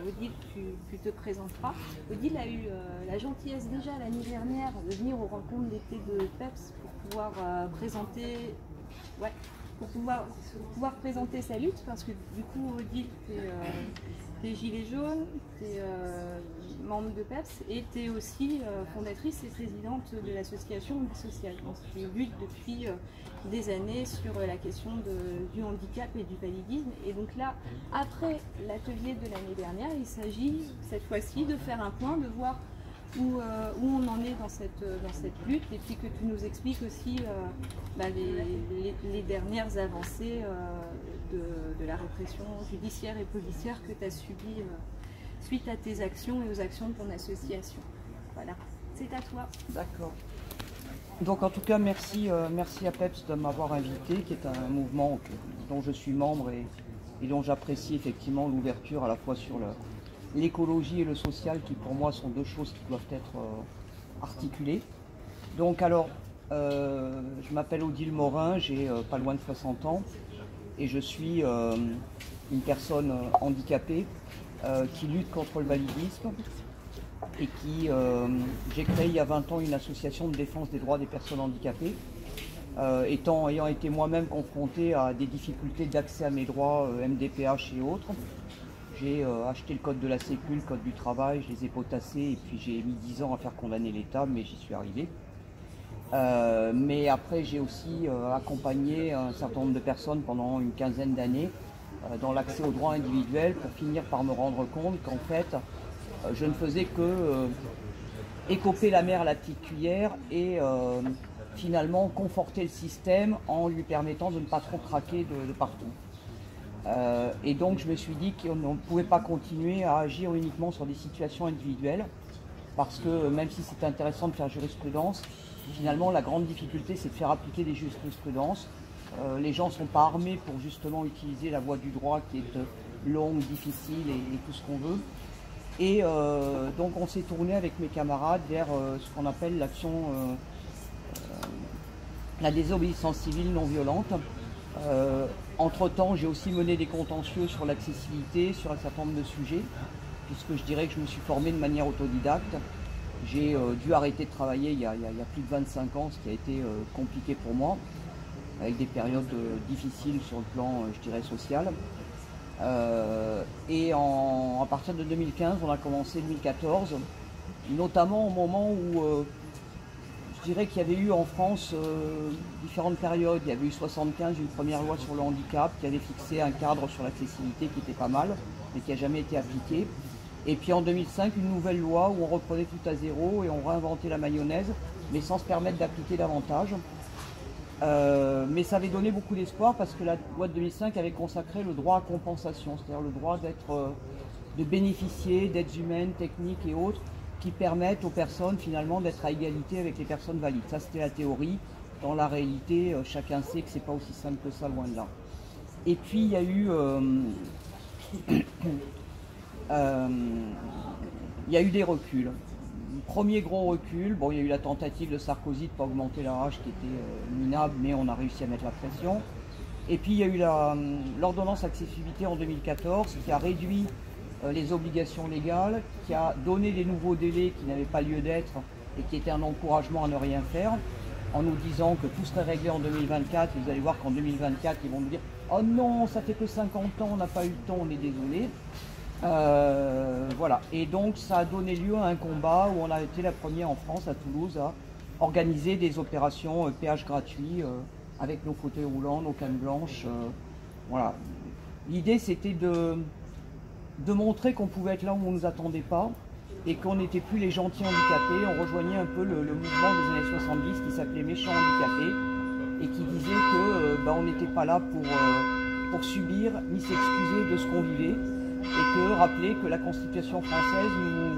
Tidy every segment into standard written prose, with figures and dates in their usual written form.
Odile, tu te présenteras. Odile a eu la gentillesse déjà l'année dernière de venir aux rencontres d'été de PEPS pour pouvoir présenter, pour pouvoir présenter sa lutte, parce que du coup Odile, t'es gilet jaune, t'es membre de PEPS et t'es aussi fondatrice et présidente de l'association Sociale, qui lutte depuis des années sur la question du handicap et du validisme. Et donc là, après l'atelier de l'année dernière, il s'agit cette fois-ci de faire un point, de voir où on en est dans cette lutte, et puis que tu nous expliques aussi les dernières avancées de la répression judiciaire et policière que tu as subies suite à tes actions et aux actions de ton association. Voilà, c'est à toi. D'accord. Donc en tout cas, merci à PEPS de m'avoir invité, qui est un mouvement dont je suis membre et dont j'apprécie effectivement l'ouverture à la fois sur l'écologie et le social, qui pour moi sont deux choses qui doivent être articulées. Donc alors, je m'appelle Odile Morin, j'ai pas loin de 60 ans et je suis une personne handicapée qui lutte contre le validisme et j'ai créé il y a 20 ans une association de défense des droits des personnes handicapées, ayant été moi-même confronté à des difficultés d'accès à mes droits MDPH et autres. J'ai acheté le code de la Sécu, le code du travail, je les ai potassés et puis j'ai mis 10 ans à faire condamner l'État, mais j'y suis arrivé. Mais après, j'ai aussi accompagné un certain nombre de personnes pendant une quinzaine d'années dans l'accès aux droits individuels, pour finir par me rendre compte qu'en fait, je ne faisais que écoper la mer à la petite cuillère et finalement conforter le système en lui permettant de ne pas trop craquer de partout. Et donc je me suis dit qu'on ne pouvait pas continuer à agir uniquement sur des situations individuelles, parce que même si c'est intéressant de faire jurisprudence, finalement la grande difficulté c'est de faire appliquer des jurisprudences. Les gens ne sont pas armés pour justement utiliser la voie du droit, qui est longue, difficile et tout ce qu'on veut. Et donc on s'est tourné avec mes camarades vers ce qu'on appelle l'action, la désobéissance civile non violente. Entre-temps, j'ai aussi mené des contentieux sur l'accessibilité, sur un certain nombre de sujets, puisque je dirais que je me suis formé de manière autodidacte. J'ai dû arrêter de travailler il y a plus de 25 ans, ce qui a été compliqué pour moi, avec des périodes difficiles sur le plan, je dirais, social. Et à partir de 2015, on a commencé 2014, notamment au moment où je dirais qu'il y avait eu en France différentes périodes. Il y avait eu 75, une première loi sur le handicap qui avait fixé un cadre sur l'accessibilité qui était pas mal, mais qui n'a jamais été appliqué. Et puis en 2005, une nouvelle loi où on reprenait tout à zéro et on réinventait la mayonnaise, mais sans se permettre d'appliquer davantage. Mais ça avait donné beaucoup d'espoir, parce que la loi de 2005 avait consacré le droit à compensation, c'est-à-dire le droit de bénéficier d'aides humaines, techniques et autres, qui permettent aux personnes finalement d'être à égalité avec les personnes valides. Ça, c'était la théorie. Dans la réalité, chacun sait que c'est pas aussi simple que ça, loin de là. Et puis il y a eu des reculs. Premier gros recul, bon, il y a eu la tentative de Sarkozy de ne pas augmenter l'AAH, qui était minable, mais on a réussi à mettre la pression. Et puis il y a eu l'ordonnance accessibilité en 2014 qui a réduit les obligations légales, qui a donné des nouveaux délais qui n'avaient pas lieu d'être et qui étaient un encouragement à ne rien faire, en nous disant que tout serait réglé en 2024. Et vous allez voir qu'en 2024, ils vont nous dire « Oh non, ça fait que 50 ans, on n'a pas eu le temps, on est désolé ». Voilà, et donc ça a donné lieu à un combat où on a été la première en France, à Toulouse, à organiser des opérations péage gratuit avec nos fauteuils roulants, nos cannes blanches. Voilà. L'idée, c'était de montrer qu'on pouvait être là où on ne nous attendait pas et qu'on n'était plus les gentils handicapés. On rejoignait un peu le mouvement des années 70 qui s'appelait Méchants handicapés et qui disait que on n'était pas là pour subir ni s'excuser de ce qu'on vivait. Et que rappeler que la Constitution française nous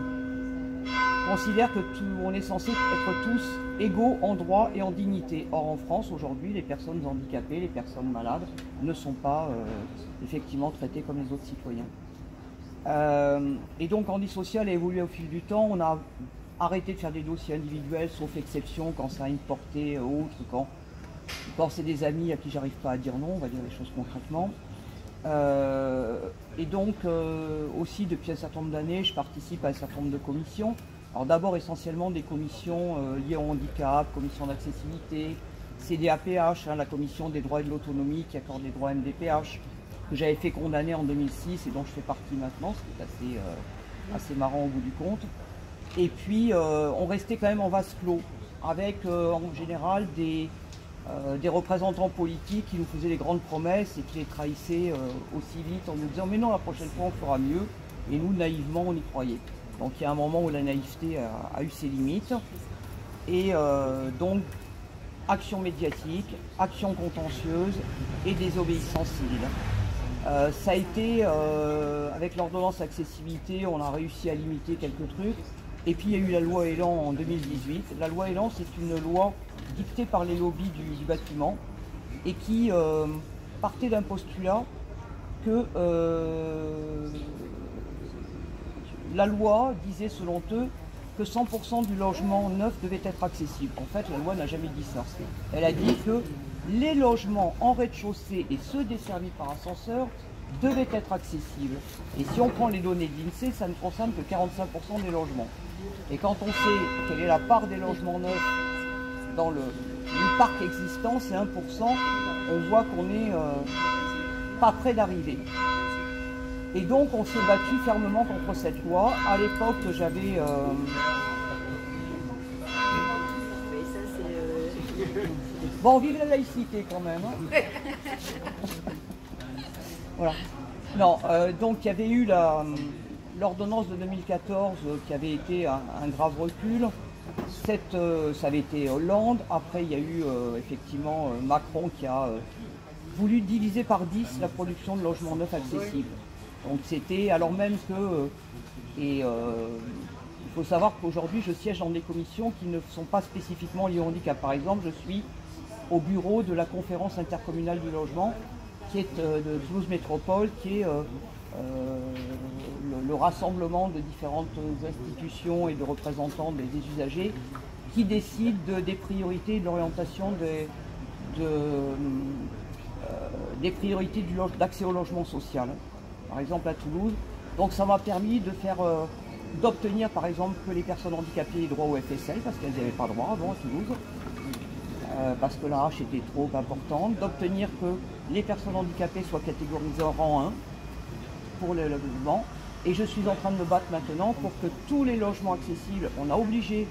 considère que on est censé être tous égaux en droit et en dignité. Or en France aujourd'hui, les personnes handicapées, les personnes malades ne sont pas effectivement traitées comme les autres citoyens. Et donc Handy Social a évolué au fil du temps. On a arrêté de faire des dossiers individuels, sauf exception quand ça a une portée autre, quand c'est des amis à qui j'arrive pas à dire non, on va dire les choses concrètement. Et donc aussi depuis un certain nombre d'années, je participe à un certain nombre de commissions. Alors d'abord essentiellement des commissions liées au handicap, commission d'accessibilité, CDAPH, la commission des droits et de l'autonomie qui accorde les droits MDPH, que j'avais fait condamner en 2006 et dont je fais partie maintenant, ce qui est assez marrant au bout du compte. Et puis on restait quand même en vase clos, avec en général des représentants politiques qui nous faisaient des grandes promesses et qui les trahissaient aussi vite en nous disant mais non, la prochaine fois on fera mieux, et nous naïvement on y croyait. Donc il y a un moment où la naïveté a eu ses limites, et donc action médiatique, action contentieuse et désobéissance civile. Ça a été, avec l'ordonnance accessibilité, on a réussi à limiter quelques trucs. Et puis il y a eu la loi Elan en 2018. La loi Elan, c'est une loi dictée par les lobbies du bâtiment et qui partait d'un postulat que la loi disait, selon eux, que 100% du logement neuf devait être accessible. En fait, la loi n'a jamais dit ça. Elle a dit que les logements en rez-de-chaussée et ceux desservis par ascenseur devaient être accessibles. Et si on prend les données de l'INSEE, ça ne concerne que 45% des logements. Et quand on sait quelle est la part des logements neufs dans le parc existant, c'est 1%, on voit qu'on n'est pas près d'arriver. Et donc on s'est battu fermement contre cette loi. À l'époque, j'avais... Bon, vive la laïcité quand même. Hein. Voilà. Non, donc il y avait eu l'ordonnance de 2014 qui avait été un grave recul. Ça avait été Hollande. Après, il y a eu effectivement Macron qui a voulu diviser par 10 la production de logements neufs accessibles. Donc c'était, alors même que, il faut savoir qu'aujourd'hui je siège dans des commissions qui ne sont pas spécifiquement liées au handicap. Par exemple, je suis au bureau de la conférence intercommunale du logement, qui est de Toulouse Métropole, qui est le rassemblement de différentes institutions et de représentants des usagers, qui décident des priorités et de l'orientation des priorités d'accès au logement social. Par exemple à Toulouse. Donc ça m'a permis d'obtenir par exemple que les personnes handicapées aient droit au FSL, parce qu'elles n'avaient pas droit avant à Toulouse, parce que la hache était trop importante, d'obtenir que les personnes handicapées soient catégorisées en rang 1 pour le logement. Et je suis en train de me battre maintenant pour que tous les logements accessibles, on a obligé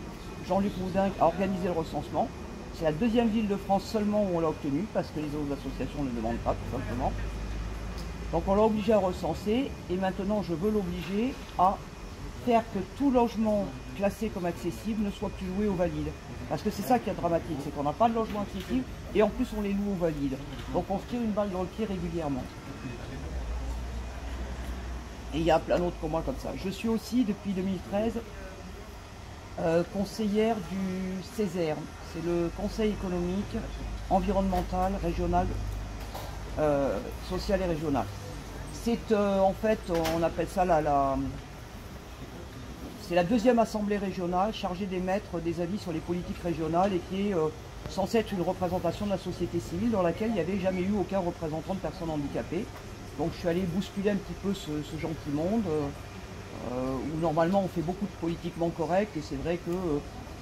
Jean-Luc Moudin à organiser le recensement. C'est la deuxième ville de France seulement où on l'a obtenu, parce que les autres associations ne le demandent pas, tout simplement. Donc on l'a obligé à recenser, et maintenant je veux l'obliger à faire que tout logement classé comme accessible ne soit plus loué aux valides. Parce que c'est ça qui est dramatique, c'est qu'on n'a pas de logement accessible, et en plus on les loue aux valides. Donc on se tire une balle dans le pied régulièrement. Et il y a plein d'autres comme moi comme ça. Je suis aussi depuis 2013 conseillère du CESER, c'est le Conseil économique, environnemental, régional, social et régional. C'est en fait, on appelle ça c'est la deuxième assemblée régionale chargée d'émettre des avis sur les politiques régionales et qui est censée être une représentation de la société civile dans laquelle il n'y avait jamais eu aucun représentant de personnes handicapées. Donc je suis allé bousculer un petit peu ce gentil monde où normalement on fait beaucoup de politiquement correct, et c'est vrai que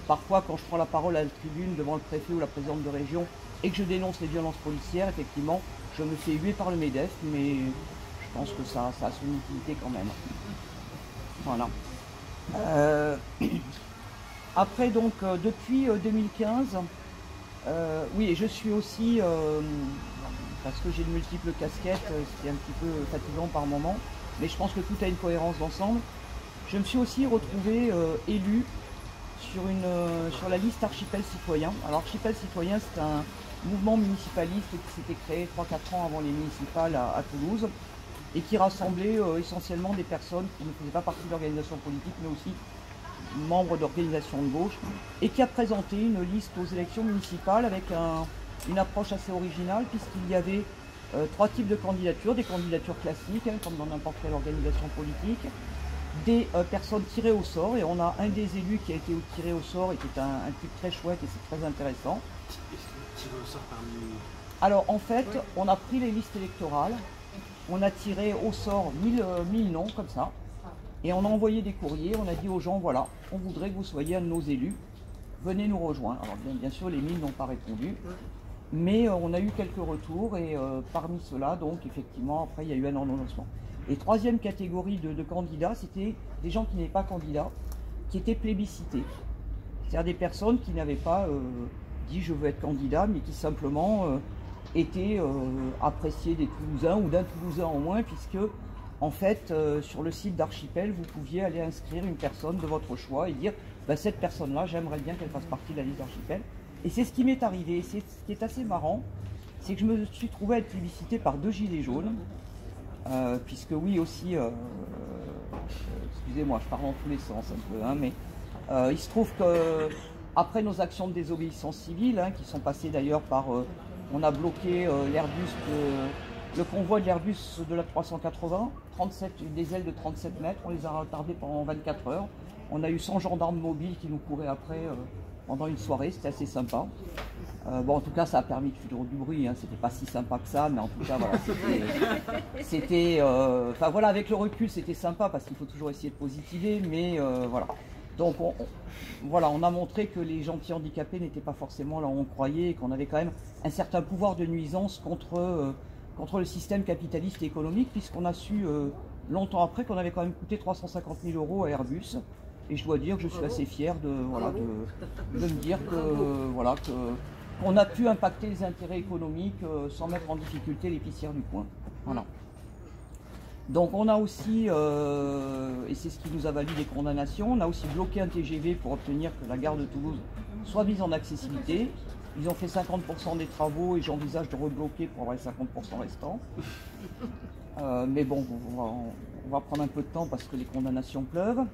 parfois quand je prends la parole à la tribune devant le préfet ou la présidente de région et que je dénonce les violences policières, effectivement je me fais huer par le MEDEF, mais je pense que ça a son utilité quand même. Voilà. Après donc depuis 2015, oui, et je suis aussi, parce que j'ai de multiples casquettes, c'est un petit peu fatigant par moment, mais je pense que tout a une cohérence d'ensemble. Je me suis aussi retrouvé élu sur la liste Archipel Citoyen. Alors Archipel Citoyen, c'est un mouvement municipaliste qui s'était créé 3-4 ans avant les municipales à Toulouse, et qui rassemblait essentiellement des personnes qui ne faisaient pas partie de l'organisation politique, mais aussi membres d'organisations de gauche, et qui a présenté une liste aux élections municipales avec une approche assez originale, puisqu'il y avait 3 types de candidatures, des candidatures classiques, comme dans n'importe quelle organisation politique, des personnes tirées au sort, et on a un des élus qui a été tiré au sort et qui est un type très chouette et c'est très intéressant. Tiré au sort parmi... Alors en fait, on a pris les listes électorales, on a tiré au sort 1000 noms comme ça, et on a envoyé des courriers, on a dit aux gens, voilà, on voudrait que vous soyez un de nos élus, venez nous rejoindre. Alors bien sûr, les 1000 n'ont pas répondu, mais on a eu quelques retours, et parmi ceux-là, donc effectivement, après il y a eu un ordonnancement. Et troisième catégorie de candidats, c'était des gens qui n'étaient pas candidats, qui étaient plébiscités. C'est-à-dire des personnes qui n'avaient pas dit je veux être candidat, mais qui simplement étaient appréciés des Toulousains ou d'un Toulousain en moins, puisque en fait sur le site d'Archipel, vous pouviez aller inscrire une personne de votre choix et dire bah, cette personne-là, j'aimerais bien qu'elle fasse partie de la liste d'Archipel. Et c'est ce qui m'est arrivé. C'est ce qui est assez marrant, c'est que je me suis trouvé à être plébiscité par 2 gilets jaunes, puisque oui aussi, excusez-moi, je parle dans tous les sens un peu, hein, mais il se trouve que après nos actions de désobéissance civile, hein, qui sont passées d'ailleurs par, on a bloqué l'Airbus, le convoi de l'Airbus de la 380, des ailes de 37 mètres, on les a retardées pendant 24 heures. On a eu 100 gendarmes mobiles qui nous couraient après pendant une soirée, c'était assez sympa. Bon, en tout cas, ça a permis de faire du bruit, hein. C'était pas si sympa que ça, mais en tout cas, voilà, c'était, enfin voilà, avec le recul, c'était sympa parce qu'il faut toujours essayer de positiver, mais voilà. Donc, voilà, on a montré que les gentils handicapés n'étaient pas forcément là où on croyait, et qu'on avait quand même un certain pouvoir de nuisance contre le système capitaliste et économique, puisqu'on a su longtemps après qu'on avait quand même coûté 350 000 € à Airbus. Et je dois dire que je suis assez fier de me dire que voilà qu'on a pu impacter les intérêts économiques sans mettre en difficulté l'épicière du coin. Voilà. Donc on a aussi, et c'est ce qui nous a valu des condamnations, on a aussi bloqué un TGV pour obtenir que la gare de Toulouse soit mise en accessibilité. Ils ont fait 50% des travaux et j'envisage de rebloquer pour avoir les 50% restants. Mais bon, on va prendre un peu de temps parce que les condamnations pleuvent.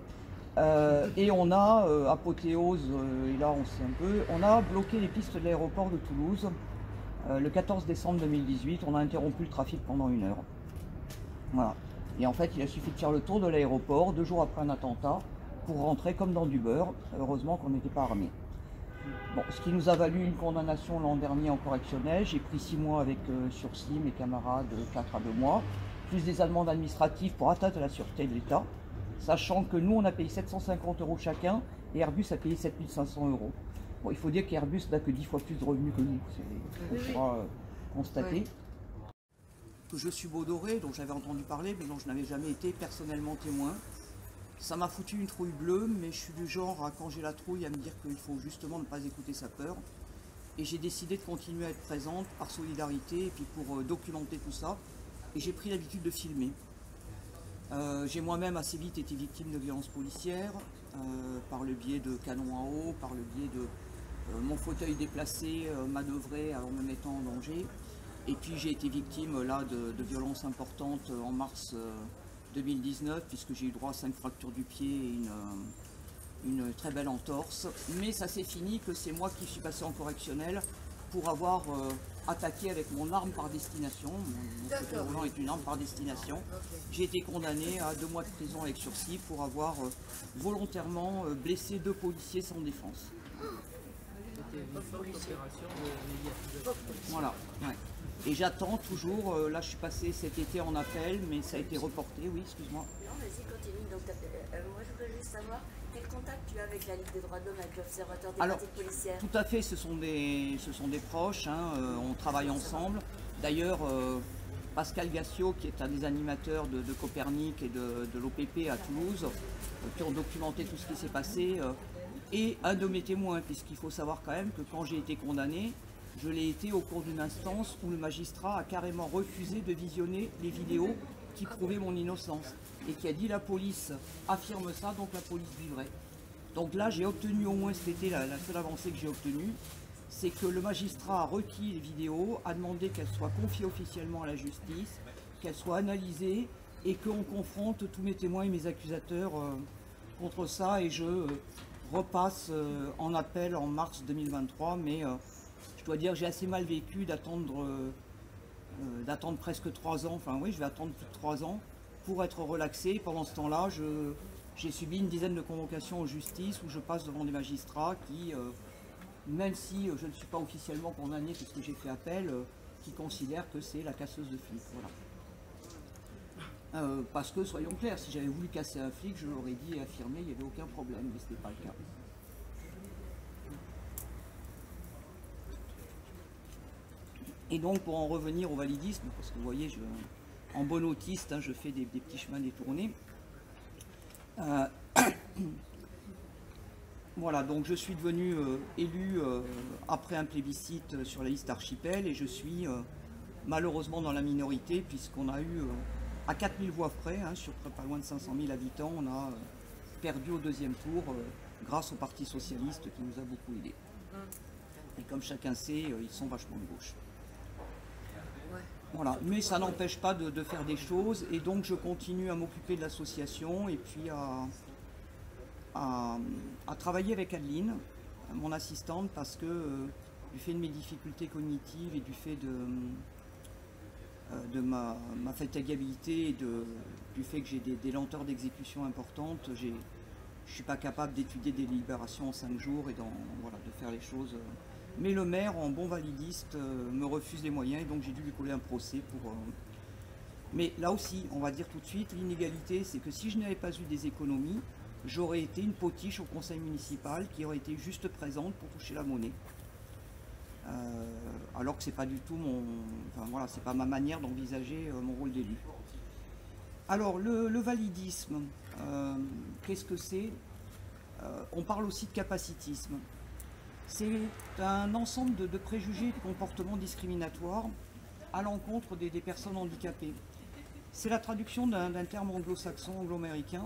Et on a, apothéose, et là on sait un peu, on a bloqué les pistes de l'aéroport de Toulouse. Le 14 décembre 2018, on a interrompu le trafic pendant 1 heure. Voilà. Et en fait, il a suffi de faire le tour de l'aéroport 2 jours après un attentat pour rentrer comme dans du beurre. Heureusement qu'on n'était pas armés. Bon, ce qui nous a valu une condamnation l'an dernier en correctionnel. J'ai pris 6 mois avec sursis, mes camarades 4 à 2 mois, plus des amendes administratives pour atteinte à la sûreté de l'État. Sachant que nous, on a payé 750 € chacun et Airbus a payé 7500 €. Bon, il faut dire qu'Airbus n'a que 10 fois plus de revenus que nous, on pourra constater. Que je suis Baudoré, dont j'avais entendu parler, mais dont je n'avais jamais été personnellement témoin. Ça m'a foutu une trouille bleue, mais je suis du genre, quand j'ai la trouille, à me dire qu'il faut justement ne pas écouter sa peur. Et j'ai décidé de continuer à être présente par solidarité et puis pour documenter tout ça. Et j'ai pris l'habitude de filmer. J'ai moi-même assez vite été victime de violences policières, par le biais de canons à eau, par le biais de mon fauteuil déplacé, manœuvré en me mettant en danger. Et puis j'ai été victime là de violences importantes en mars 2019, puisque j'ai eu droit à 5 fractures du pied et une très belle entorse. Mais ça s'est fini que c'est moi qui suis passé en correctionnel pour avoir attaqué avec mon arme par destination. Mon fauteuil roulant est une arme par destination. J'ai été condamné à 2 mois de prison avec sursis pour avoir volontairement blessé 2 policiers sans défense. Voilà. Ouais. Et j'attends toujours, là je suis passé cet été en appel, mais ça a été reporté, oui, excuse-moi. Non, vas-y, continue. Donc, moi je voudrais juste savoir quel contact tu as avec la Ligue des droits de l'homme, avec l'Observatoire des pratiques policières. Tout à fait, ce sont des proches, hein, on travaille ensemble. D'ailleurs, Pascal Gassio, qui est un des animateurs de Copernic et de l'OPP à Toulouse, qui ont documenté tout ce qui s'est passé, est un de mes témoins, puisqu'il faut savoir quand même que quand j'ai été condamné, je l'ai été au cours d'une instance où le magistrat a carrément refusé de visionner les vidéos qui prouvaient mon innocence et qui a dit la police affirme ça, donc la police vivrait. Donc là, j'ai obtenu au moins cet été, la seule avancée que j'ai obtenue, c'est que le magistrat a requis les vidéos, a demandé qu'elles soient confiées officiellement à la justice, qu'elles soient analysées et qu'on confronte tous mes témoins et mes accusateurs contre ça. Et je repasse en appel en mars 2023, mais je dois dire que j'ai assez mal vécu d'attendre presque 3 ans, enfin oui, je vais attendre plus de 3 ans pour être relaxé. Pendant ce temps-là, j'ai subi une dizaine de convocations en justice où je passe devant des magistrats qui, même si je ne suis pas officiellement condamné puisque j'ai fait appel, qui considèrent que c'est la casseuse de flics. Voilà. Parce que, soyons clairs, si j'avais voulu casser un flic, je l'aurais dit et affirmé, il n'y avait aucun problème, mais ce n'était pas le cas. Et donc, pour en revenir au validisme, parce que vous voyez, en bon autiste, hein, je fais des petits chemins détournés. Voilà, donc je suis devenu élu après un plébiscite sur la liste Archipel, et je suis malheureusement dans la minorité, puisqu'on a eu, à 4000 voix près, hein, sur pas loin de 500 000 habitants, on a perdu au deuxième tour grâce au Parti Socialiste qui nous a beaucoup aidés. Et comme chacun sait, ils sont vachement de gauche. Voilà, mais ça n'empêche pas de faire des choses, et donc je continue à m'occuper de l'association et puis à travailler avec Adeline, mon assistante, parce que du fait de mes difficultés cognitives et du fait de ma fatigabilité et du fait que j'ai des lenteurs d'exécution importantes, je ne suis pas capable d'étudier des délibérations en 5 jours et voilà, de faire les choses. Mais le maire, en bon validiste, me refuse les moyens, et donc j'ai dû lui coller un procès pour... Mais là aussi, on va dire tout de suite, l'inégalité, c'est que si je n'avais pas eu des économies, j'aurais été une potiche au conseil municipal qui aurait été juste présente pour toucher la monnaie. Alors que c'est pas du tout enfin voilà, c'est pas ma manière d'envisager mon rôle d'élu. Alors le validisme, qu'est-ce que c'est? On parle aussi de capacitisme. C'est un ensemble de préjugés et de comportements discriminatoires à l'encontre des personnes handicapées. C'est la traduction d'un terme anglo-saxon, anglo-américain,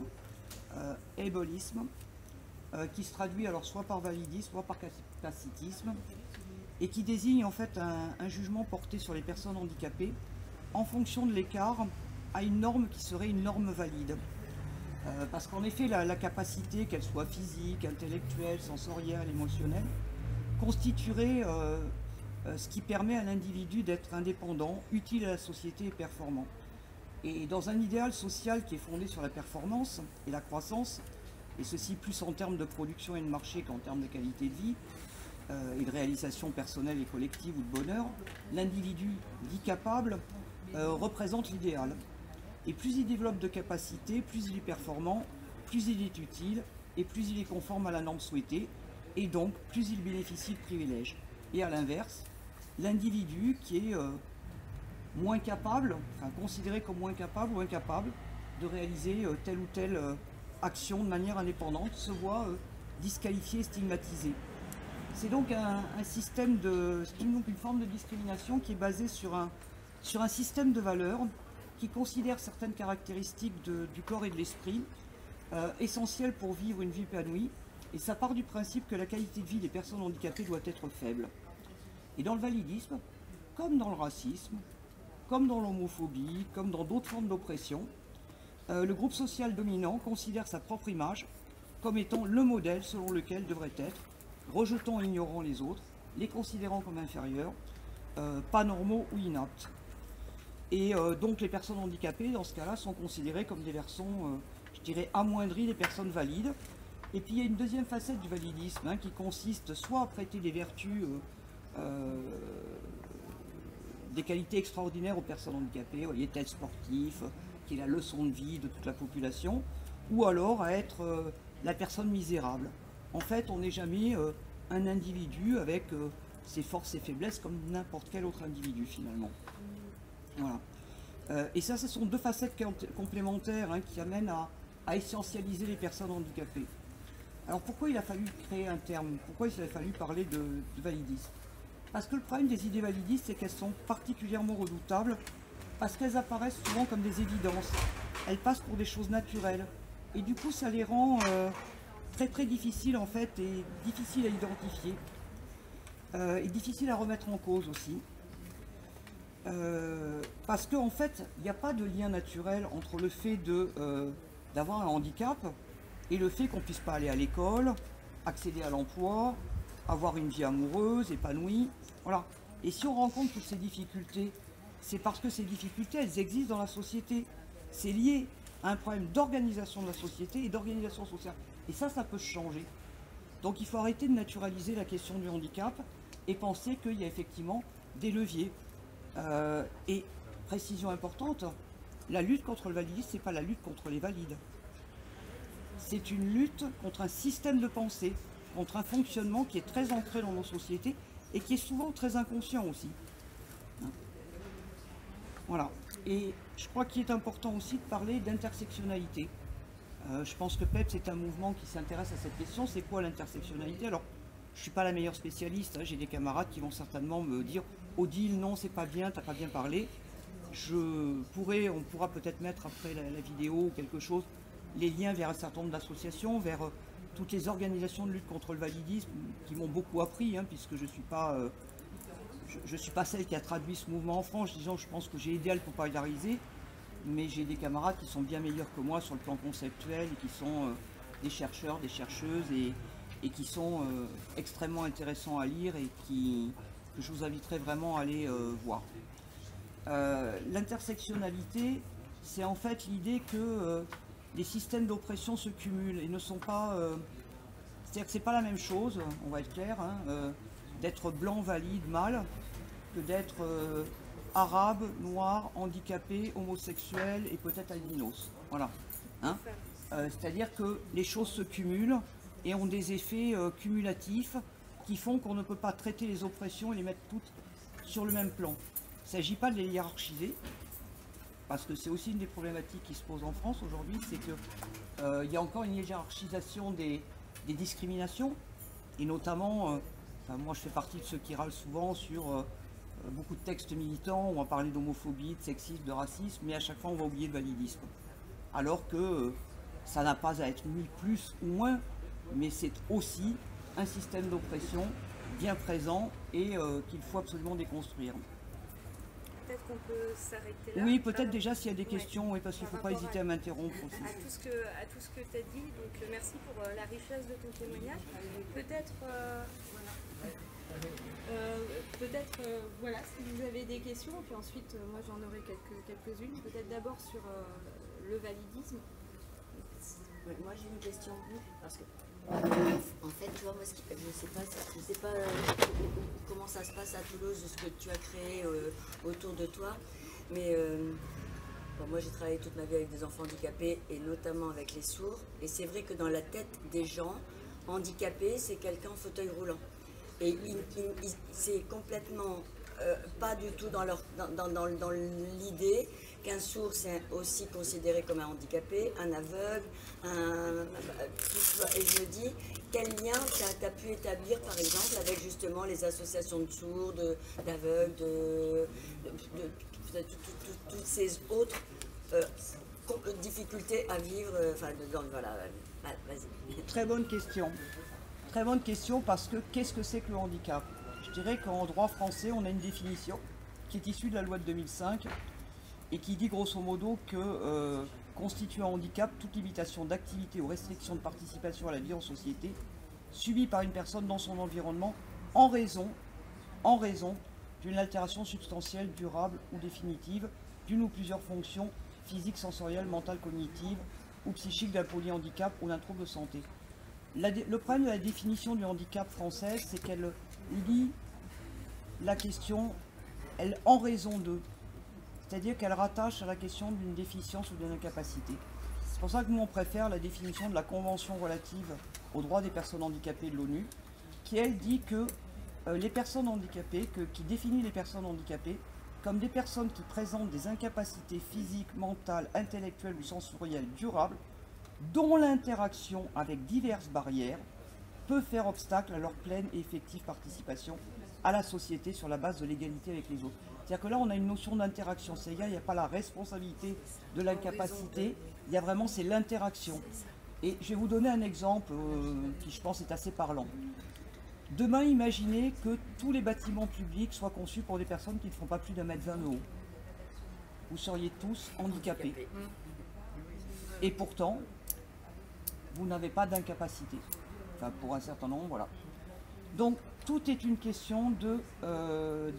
ableisme, qui se traduit alors soit par validisme, soit par capacitisme, et qui désigne en fait un jugement porté sur les personnes handicapées en fonction de l'écart à une norme qui serait une norme valide. Parce qu'en effet, la capacité, qu'elle soit physique, intellectuelle, sensorielle, émotionnelle, constituerait ce qui permet à l'individu d'être indépendant, utile à la société et performant. Et dans un idéal social qui est fondé sur la performance et la croissance, et ceci plus en termes de production et de marché qu'en termes de qualité de vie, et de réalisation personnelle et collective ou de bonheur, l'individu dit capable représente l'idéal. Et plus il développe de capacités, plus il est performant, plus il est utile, et plus il est conforme à la norme souhaitée, et donc plus il bénéficie de privilèges. Et à l'inverse, l'individu qui est moins capable, enfin considéré comme moins capable ou incapable de réaliser telle ou telle action de manière indépendante, se voit disqualifié et stigmatisé. C'est donc un système une forme de discrimination qui est basée sur un système de valeurs qui considère certaines caractéristiques du corps et de l'esprit essentielles pour vivre une vie épanouie, et ça part du principe que la qualité de vie des personnes handicapées doit être faible. Et dans le validisme, comme dans le racisme, comme dans l'homophobie, comme dans d'autres formes d'oppression, le groupe social dominant considère sa propre image comme étant le modèle selon lequel devrait être, rejetant et ignorant les autres, les considérant comme inférieurs, pas normaux ou inaptes. Et donc les personnes handicapées, dans ce cas-là, sont considérées comme des versions, je dirais, amoindries des personnes valides. Et puis il y a une deuxième facette du validisme, hein, qui consiste soit à prêter des vertus, des qualités extraordinaires aux personnes handicapées, vous voyez, tel sportif, qui est la leçon de vie de toute la population, ou alors à être la personne misérable. En fait, on n'est jamais un individu avec ses forces et faiblesses comme n'importe quel autre individu finalement. Voilà. Et ça, ce sont deux facettes complémentaires, hein, qui amènent à essentialiser les personnes handicapées. Alors pourquoi il a fallu créer un terme? Pourquoi il a fallu parler de validisme? Parce que le problème des idées validistes, c'est qu'elles sont particulièrement redoutables, parce qu'elles apparaissent souvent comme des évidences. Elles passent pour des choses naturelles. Et du coup, ça les rend très très difficiles en fait, et difficiles à identifier. Et difficiles à remettre en cause aussi. Parce qu'en fait, il n'y a pas de lien naturel entre le fait d'avoir un handicap et le fait qu'on ne puisse pas aller à l'école, accéder à l'emploi, avoir une vie amoureuse, épanouie. Voilà. Et si on rencontre toutes ces difficultés, c'est parce que ces difficultés, elles existent dans la société. C'est lié à un problème d'organisation de la société et d'organisation sociale. Et ça peut se changer. Donc il faut arrêter de naturaliser la question du handicap et penser qu'il y a effectivement des leviers. Et précision importante, la lutte contre le validisme, ce n'est pas la lutte contre les valides. C'est une lutte contre un système de pensée, contre un fonctionnement qui est très ancré dans nos sociétés et qui est souvent très inconscient aussi. Voilà. Et je crois qu'il est important aussi de parler d'intersectionnalité. Je pense que PEPS est un mouvement qui s'intéresse à cette question. C'est quoi l'intersectionnalité? Alors, je ne suis pas la meilleure spécialiste, hein. J'ai des camarades qui vont certainement me dire « Odile, non, c'est pas bien, t'as pas bien parlé ». On pourra peut-être mettre après la vidéo ou quelque chose, les liens vers un certain nombre d'associations, vers toutes les organisations de lutte contre le validisme qui m'ont beaucoup appris, hein, puisque je ne suis pas celle qui a traduit ce mouvement en France. Disons, je pense que j'ai aidé à le populariser, mais j'ai des camarades qui sont bien meilleurs que moi sur le plan conceptuel et qui sont des chercheurs, des chercheuses et qui sont extrêmement intéressants à lire et que je vous inviterai vraiment à aller voir. L'intersectionnalité, c'est en fait l'idée que les systèmes d'oppression se cumulent et ne sont pas... c'est-à-dire que c'est pas la même chose, on va être clair, hein, d'être blanc, valide, mâle, que d'être arabe, noir, handicapé, homosexuel et peut-être albinos. Voilà. Hein, c'est-à-dire que les choses se cumulent et ont des effets cumulatifs qui font qu'on ne peut pas traiter les oppressions et les mettre toutes sur le même plan. Il ne s'agit pas de les hiérarchiser, parce que c'est aussi une des problématiques qui se posent en France aujourd'hui, c'est qu'il y a encore une hiérarchisation des discriminations, et notamment, moi je fais partie de ceux qui râlent souvent sur beaucoup de textes militants, on va parler d'homophobie, de sexisme, de racisme, mais à chaque fois on va oublier le validisme. Alors que ça n'a pas à être mis plus ou moins, mais c'est aussi un système d'oppression bien présent et qu'il faut absolument déconstruire. Peut-être qu'on peut s'arrêter là. Oui, peut-être déjà s'il y a des questions, oui, parce qu'il ne faut pas hésiter à m'interrompre aussi. À tout ce que tu as dit, donc merci pour la richesse de ton témoignage. Peut-être, voilà, si vous avez des questions, puis ensuite, moi j'en aurai quelques-unes. Peut-être d'abord sur le validisme. Ouais, moi j'ai une question, parce que en fait, tu vois, moi, je sais pas comment ça se passe à Toulouse, ce que tu as créé autour de toi, mais bon, moi j'ai travaillé toute ma vie avec des enfants handicapés et notamment avec les sourds, et c'est vrai que dans la tête des gens handicapés, c'est quelqu'un en fauteuil roulant, et c'est complètement pas du tout dans l'idée qu'un sourd c'est aussi considéré comme un handicapé, un aveugle, et je me dis, quel lien tu as pu établir par exemple avec justement les associations de sourds, d'aveugles, toutes ces autres difficultés à vivre, voilà, vas-y. Très bonne question. Très bonne question, parce que qu'est-ce que c'est que le handicap? Je dirais qu'en droit français, on a une définition qui est issue de la loi de 2005 et qui dit grosso modo que constitue un handicap toute limitation d'activité ou restriction de participation à la vie en société subie par une personne dans son environnement en raison d'une altération substantielle, durable ou définitive d'une ou plusieurs fonctions physiques, sensorielles, mentales, cognitives ou psychiques d'un polyhandicap ou d'un trouble de santé. Le problème de la définition du handicap française, c'est qu'elle lie la question en raison de, c'est-à-dire qu'elle rattache à la question d'une déficience ou d'une incapacité. C'est pour ça que nous on préfère la définition de la Convention relative aux droits des personnes handicapées de l'ONU, qui elle dit que les personnes handicapées, qui définit les personnes handicapées comme des personnes qui présentent des incapacités physiques, mentales, intellectuelles ou sensorielles durables, dont l'interaction avec diverses barrières peut faire obstacle à leur pleine et effective participation à la société sur la base de l'égalité avec les autres. C'est-à-dire que là, on a une notion d'interaction. C'est-à-dire qu'il n'y a pas la responsabilité de l'incapacité, il y a vraiment, c'est l'interaction. Et je vais vous donner un exemple qui, je pense, est assez parlant. Demain, imaginez que tous les bâtiments publics soient conçus pour des personnes qui ne font pas plus d'1,20 m de haut. Vous seriez tous handicapés. Et pourtant, vous n'avez pas d'incapacité. Enfin, pour un certain nombre, voilà. Donc, tout est une question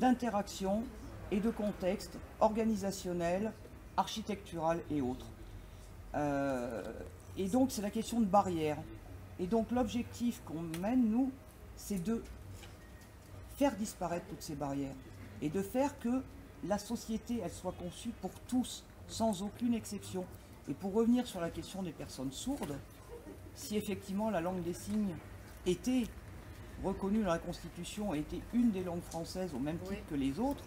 d'interaction et de contexte organisationnel, architectural et autres. Et donc, c'est la question de barrières. Et donc, l'objectif qu'on mène, nous, c'est de faire disparaître toutes ces barrières et de faire que la société, elle soit conçue pour tous, sans aucune exception. Et pour revenir sur la question des personnes sourdes, si effectivement la langue des signes était reconnue dans la Constitution et était une des langues françaises au même titre que les autres,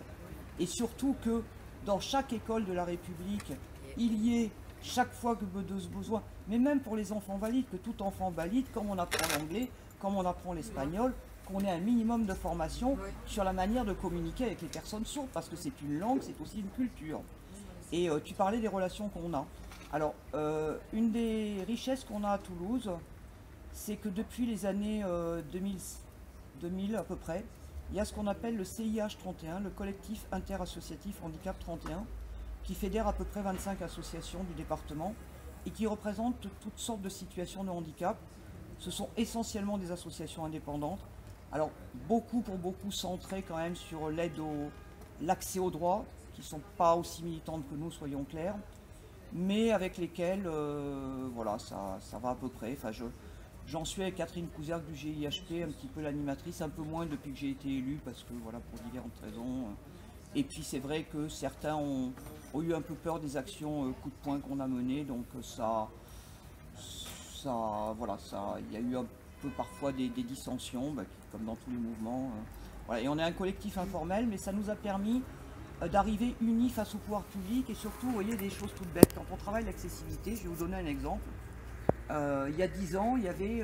et surtout que dans chaque école de la République, il y ait chaque fois que besoin, mais même pour les enfants valides, que tout enfant valide, comme on apprend l'anglais, comme on apprend l'espagnol, qu'on ait un minimum de formation sur la manière de communiquer avec les personnes sourdes, parce que c'est une langue, c'est aussi une culture. Et tu parlais des relations qu'on a. Alors, une des richesses qu'on a à Toulouse, c'est que depuis les années 2000 à peu près, il y a ce qu'on appelle le CIH 31, le collectif interassociatif handicap 31, qui fédère à peu près 25 associations du département et qui représente toutes sortes de situations de handicap. Ce sont essentiellement des associations indépendantes. Alors, beaucoup centrées quand même sur l'accès aux droits, qui ne sont pas aussi militantes que nous, soyons clairs, mais avec lesquelles, voilà, ça va à peu près. Enfin, j'en suis avec Catherine Couzerc du GIHP, un petit peu l'animatrice, un peu moins depuis que j'ai été élue, parce que voilà, pour diverses raisons. Et puis c'est vrai que certains ont eu un peu peur des actions coup de poing qu'on a menées, donc voilà, il y a eu un peu parfois des dissensions, comme dans tous les mouvements. Voilà. Et on est un collectif informel, mais ça nous a permis d'arriver unis face au pouvoir public, et surtout, vous voyez, des choses toutes bêtes. Quand on travaille l'accessibilité, je vais vous donner un exemple. Il y a 10 ans, il y avait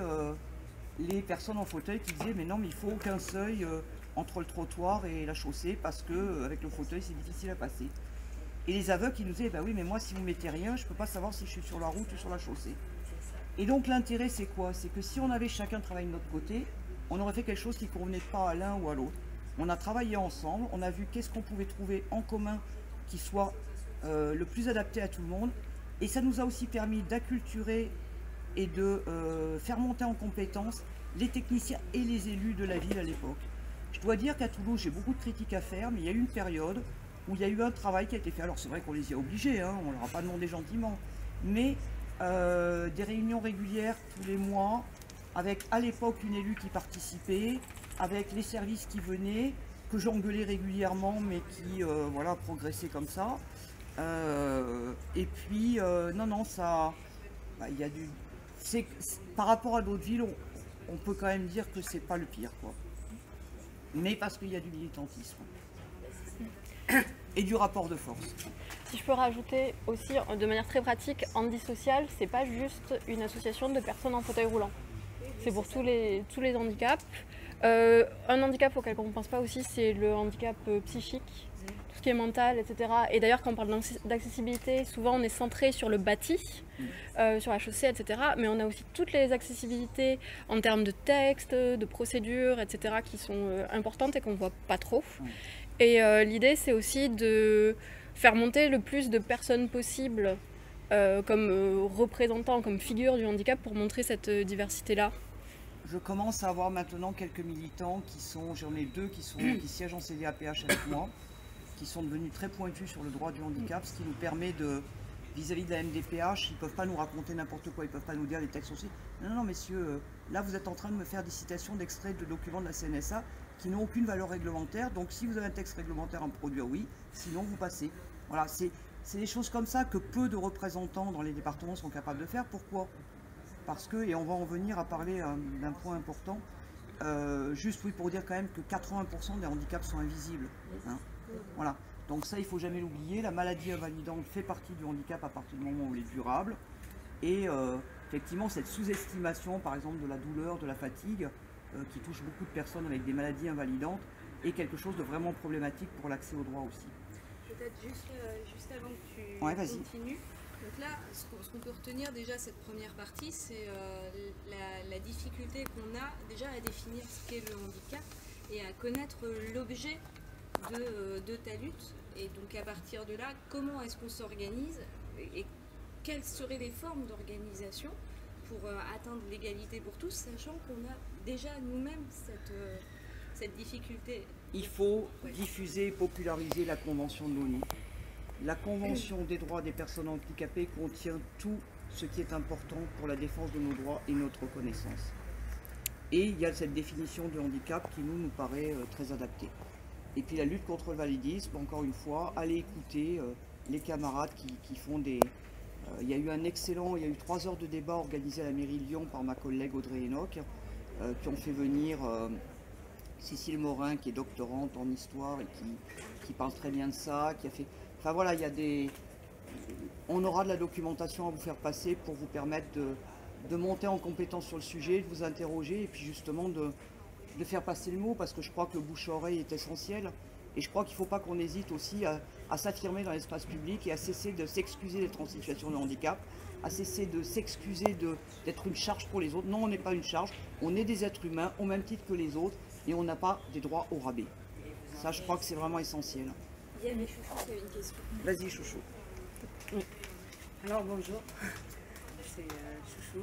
les personnes en fauteuil qui disaient mais non, mais il faut aucun seuil entre le trottoir et la chaussée parce que avec le fauteuil c'est difficile à passer. Et les aveugles qui nous disaient bah oui, mais moi si vous mettez rien, je peux pas savoir si je suis sur la route ou sur la chaussée. Et donc l'intérêt c'est quoi? C'est que si on avait chacun travaillé de notre côté, on aurait fait quelque chose qui ne convenait pas à l'un ou à l'autre. On a travaillé ensemble, on a vu qu'est-ce qu'on pouvait trouver en commun qui soit le plus adapté à tout le monde. Et ça nous a aussi permis d'acculturer et de faire monter en compétence les techniciens et les élus de la ville à l'époque. Je dois dire qu'à Toulouse, j'ai beaucoup de critiques à faire, mais il y a eu une période où il y a eu un travail qui a été fait. Alors c'est vrai qu'on les y a obligés, hein, on ne leur a pas demandé gentiment, mais des réunions régulières tous les mois, avec à l'époque une élue qui participait, avec les services qui venaient, que j'engueulais régulièrement, mais qui voilà, progressaient comme ça. Et puis, non, ça, il y a du... par rapport à d'autres villes, on peut quand même dire que c'est pas le pire, quoi. Mais parce qu'il y a du militantisme et du rapport de force. Si je peux rajouter aussi, de manière très pratique, Handi Social, c'est pas juste une association de personnes en fauteuil roulant. C'est pour tous les handicaps. Un handicap auquel on ne pense pas aussi, c'est le handicap psychique, tout ce qui est mental, etc. Et d'ailleurs, quand on parle d'accessibilité, souvent on est centré sur le bâti, sur la chaussée, etc. Mais on a aussi toutes les accessibilités en termes de texte, de procédures, etc. qui sont importantes et qu'on ne voit pas trop. Et l'idée, c'est aussi de faire monter le plus de personnes possible comme représentants, comme figures du handicap pour montrer cette diversité-là. Je commence à avoir maintenant quelques militants qui sont, j'en ai deux qui siègent en CDAPH avec moi, qui sont devenus très pointus sur le droit du handicap, ce qui nous permet de, vis-à-vis de la MDPH, ils ne peuvent pas nous raconter n'importe quoi, ils ne peuvent pas nous dire les textes aussi. Non, messieurs, là vous êtes en train de me faire des citations d'extraits de documents de la CNSA qui n'ont aucune valeur réglementaire, donc si vous avez un texte réglementaire à me produire, oui, sinon vous passez. Voilà, c'est des choses comme ça que peu de représentants dans les départements sont capables de faire. Pourquoi ? Parce que, et on va en venir à parler d'un point important, juste oui pour dire quand même que 80% des handicaps sont invisibles. Hein. Voilà, donc ça il ne faut jamais l'oublier, la maladie invalidante fait partie du handicap à partir du moment où il est durable. Et effectivement cette sous-estimation par exemple de la douleur, de la fatigue, qui touche beaucoup de personnes avec des maladies invalidantes, est quelque chose de vraiment problématique pour l'accès aux droits aussi. Peut-être juste avant que tu continues. Donc là, ce qu'on peut retenir déjà cette première partie, c'est la difficulté qu'on a déjà à définir ce qu'est le handicap et à connaître l'objet de ta lutte. Et donc à partir de là, comment est-ce qu'on s'organise et quelles seraient les formes d'organisation pour atteindre l'égalité pour tous, sachant qu'on a déjà nous-mêmes cette difficulté. Il faut diffuser et populariser la Convention de l'ONU. La Convention des droits des personnes handicapées contient tout ce qui est important pour la défense de nos droits et notre reconnaissance. Et il y a cette définition du handicap qui nous paraît très adaptée. Et puis la lutte contre le validisme, encore une fois, allez écouter les camarades qui font des... il y a eu 3 heures de débat organisé à la mairie de Lyon par ma collègue Audrey Enoch, qui ont fait venir Cécile Morin, qui est doctorante en histoire et qui parle très bien de ça, qui a fait... Enfin voilà, il y a des... On aura de la documentation à vous faire passer pour vous permettre de monter en compétence sur le sujet, de vous interroger et puis justement de faire passer le mot, parce que je crois que le bouche-à-oreille est essentiel. Et je crois qu'il ne faut pas qu'on hésite aussi à s'affirmer dans l'espace public et à cesser de s'excuser d'être en situation de handicap, à cesser de s'excuser d'être une charge pour les autres. Non, on n'est pas une charge, on est des êtres humains au même titre que les autres et on n'a pas des droits au rabais. Ça, je crois que c'est vraiment essentiel. Il y a Chouchou qui avait une question. Vas-y, Chouchou. Oui. Alors bonjour, c'est Chouchou.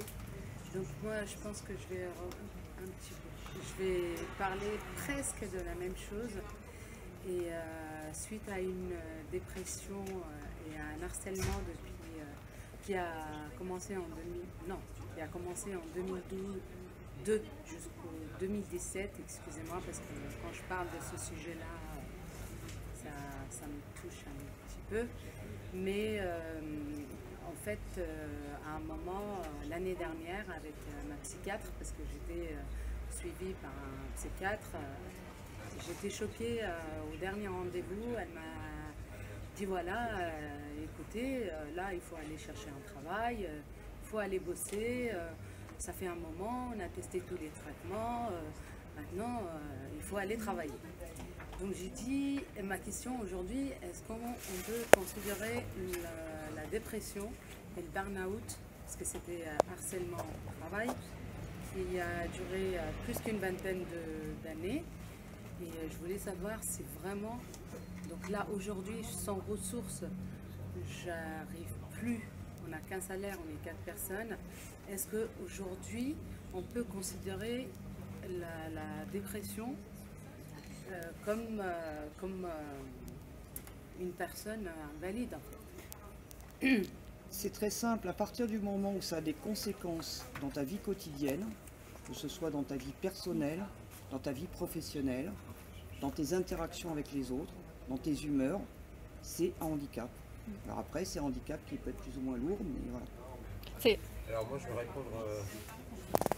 Donc moi je pense que je vais parler presque de la même chose. Et suite à une dépression et à un harcèlement qui a commencé en 2012 jusqu'au 2017, excusez-moi, parce que quand je parle de ce sujet-là, ça me touche un petit peu. Mais en fait, à un moment, l'année dernière, avec ma psychiatre, parce que j'étais suivie par un psychiatre, j'étais choquée au dernier rendez-vous. Elle m'a dit voilà, écoutez, là il faut aller chercher un travail, il faut aller bosser, ça fait un moment, on a testé tous les traitements, maintenant il faut aller travailler. Donc j'ai dit, ma question aujourd'hui, est-ce qu'on peut considérer la dépression et le burn-out, parce que c'était harcèlement au travail, qui a duré plus qu'une vingtaine d'années. Et je voulais savoir si vraiment, donc là aujourd'hui sans ressources, j'arrive plus, on n'a qu'un salaire, on est 4 personnes. Est-ce qu'aujourd'hui on peut considérer la dépression comme une personne invalide? C'est très simple, à partir du moment où ça a des conséquences dans ta vie quotidienne, que ce soit dans ta vie personnelle, dans ta vie professionnelle, dans tes interactions avec les autres, dans tes humeurs, c'est un handicap. Alors après, c'est un handicap qui peut être plus ou moins lourd, mais voilà. Alors moi, je vais répondre,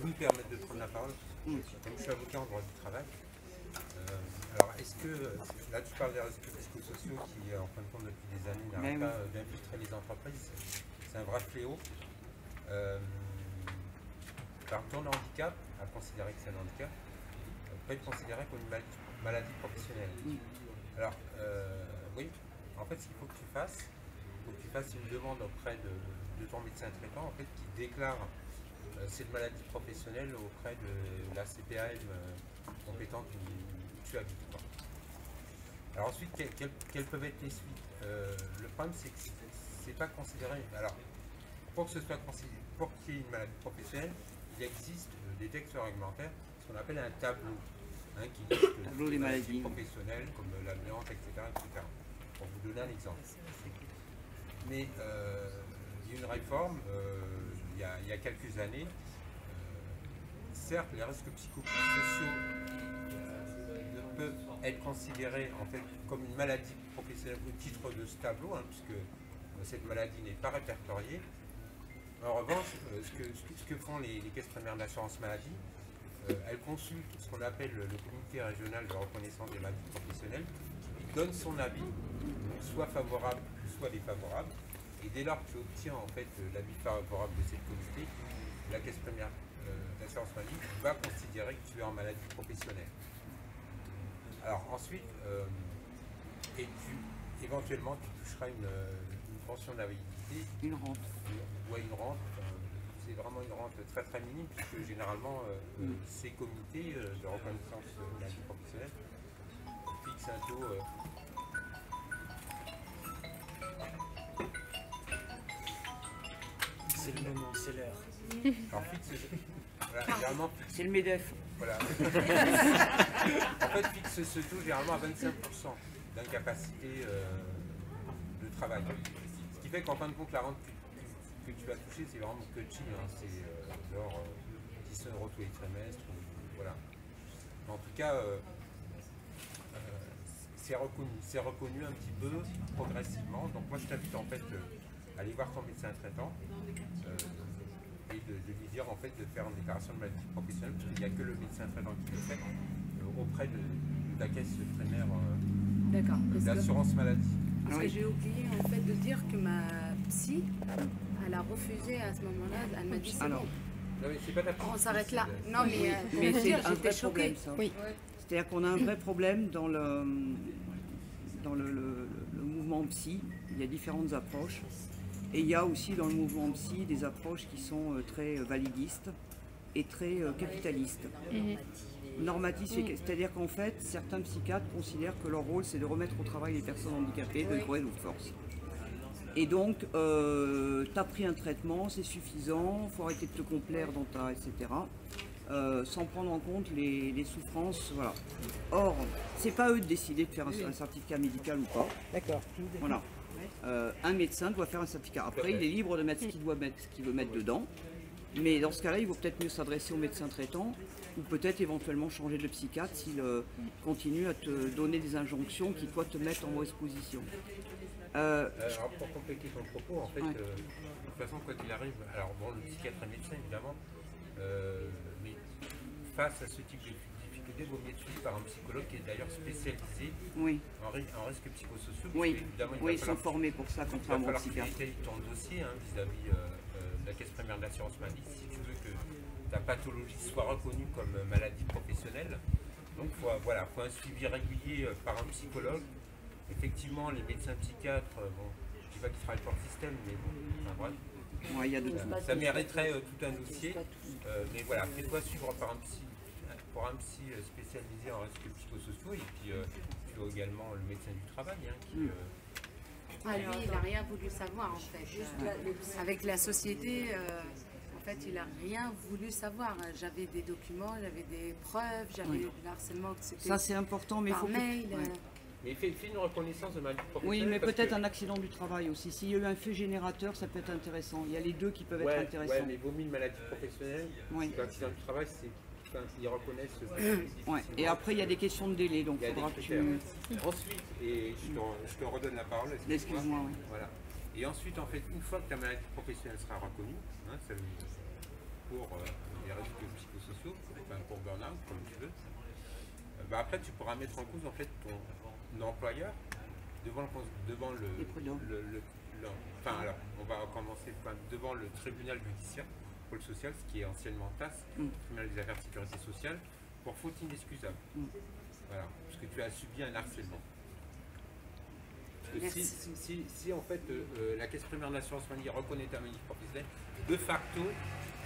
vous me permettre de prendre la parole, comme je suis avocat en droit du travail. Alors, est-ce que, là tu parles des réseaux sociaux qui, en fin de compte, depuis des années, n'arrêtent pas d'infiltrer les entreprises, c'est un vrai fléau. Par contre, le handicap, à considérer que c'est un handicap, peut être considéré comme une maladie professionnelle. Alors, oui, en fait, ce qu'il faut que tu fasses, une demande auprès de ton médecin traitant, en fait, qui déclare cette maladie professionnelle auprès de la CPAM compétente où tu habites. Alors ensuite, quelles peuvent être les suites? Le problème, c'est que c'est pas considéré. Alors, pour qu'il y ait une maladie professionnelle, il existe des textes réglementaires, ce qu'on appelle un tableau, qui liste les maladies professionnelles comme l'amiante, etc., etc. Pour vous donner un exemple. Mais il y a une réforme il y a quelques années. Certes, les risques psychosociaux ne peuvent être considérés en fait comme une maladie professionnelle au titre de ce tableau, puisque cette maladie n'est pas répertoriée. En revanche, ce que font les caisses primaires d'assurance maladie, elles consultent ce qu'on appelle le comité régional de reconnaissance des maladies professionnelles, qui donne son avis, soit favorable, soit défavorable. Et dès lors que tu obtiens en fait l'avis favorable de cette comité, la caisse primaire d'assurance maladie va considérer que tu es en maladie professionnelle. Alors ensuite, éventuellement tu toucheras une pension d'invalidité. Une rente. Une rente. C'est vraiment une rente très très minime, puisque généralement ces comités de reconnaissance de maladie professionnelle fixent un taux. C'est le moment, c'est l'heure. Alors voilà, généralement, c'est le MEDEF. Voilà. En fait, fixe ce taux généralement à 25% d'incapacité de travail. Ce qui fait qu'en fin de compte, la rente que tu vas toucher, c'est vraiment petit, c'est genre 10 € tous les trimestres, voilà. Mais en tout cas, c'est reconnu un petit peu progressivement. Donc moi je t'invite en fait à aller voir ton médecin traitant et de lui dire en fait de faire une déclaration de maladie professionnelle, parce qu'il n'y a que le médecin traitant qui le fait auprès de la caisse primaire D'accord. d'assurance maladie. Parce que j'ai oublié en fait de dire que ma psy, elle a refusé à ce moment-là, elle m'a dit c'est bon, Non mais c'est pas ta on s'arrête là. Non mais, Mais c'est un vrai j'étais choquée. problème, ça. Oui. C'est-à-dire qu'on a un vrai problème dans le mouvement psy. Il y a différentes approches. Et il y a aussi dans le mouvement psy des approches qui sont très validistes et très capitalistes. Normatistes, c'est-à-dire qu'en fait, certains psychiatres considèrent que leur rôle, c'est de remettre au travail les personnes handicapées de gré ou de force. Et donc, tu as pris un traitement, c'est suffisant, il faut arrêter de te complaire dans ta, etc. Sans prendre en compte les souffrances, voilà. Or, c'est pas eux de décider de faire un certificat médical ou pas. D'accord. Voilà. Un médecin doit faire un certificat. Après, il est libre de mettre ce qu'il veut mettre dedans. Mais dans ce cas-là, il vaut peut-être mieux s'adresser au médecin traitant ou peut-être éventuellement changer de psychiatre s'il continue à te donner des injonctions qui, toi, te mettent en mauvaise position. Alors pour compléter ton propos, en fait, de toute façon, quoi qu'il arrive, alors bon, le psychiatre est médecin évidemment, mais face à ce type de difficulté, il vaut mieux être suivi par un psychologue qui est d'ailleurs spécialisé en risques psychosociaux. Oui, Évidemment, ils sont formés pour ça, contrairement au psychiatre. Il va falloir que tu étalis ton dossier vis-à-vis de la caisse primaire d'assurance maladie si tu veux que ta pathologie soit reconnue comme maladie professionnelle. Donc voilà, faut un suivi régulier par un psychologue. Effectivement, les médecins psychiatres, bon, je ne dis pas qu'ils travaillent pour le système, mais bon, enfin bref. Ouais, il y a de Ça mériterait tout un dossier, mais voilà, fais-toi suivre par un psy spécialisé en risques psychosociaux, et puis tu as également le médecin du travail qui... Lui, il n'a rien voulu savoir en fait. Avec la société, en fait, il n'a rien voulu savoir. J'avais des documents, j'avais des preuves, j'avais de l'harcèlement. Ça, c'est important, mais il faut mail. Mais fais une reconnaissance de maladie professionnelle. Oui, mais peut-être un accident du travail aussi. S'il y a eu un fait générateur, ça peut être intéressant. Il y a les deux qui peuvent être intéressants. Ouais, mais vaut mieux une maladie professionnelle. L'accident du travail, c'est ils reconnaissent. Et après, il y a des questions de délai, donc il faudra que tu... Ensuite, et je te redonne la parole. Excuse-moi, oui. Voilà. Et ensuite, en fait, une fois que ta maladie professionnelle sera reconnue, pour les risques psychosociaux, pour burn-out, comme tu veux, après, tu pourras mettre en cause en fait ton employeur devant alors, on va commencer devant le tribunal judiciaire pour le social, ce qui est anciennement TAS, tribunal des affaires de sécurité sociale, pour faute inexcusable. Voilà, parce que tu as subi un harcèlement. Parce que si en fait la caisse primaire d'assurance maladie reconnaît ta maladie professionnelle, de facto,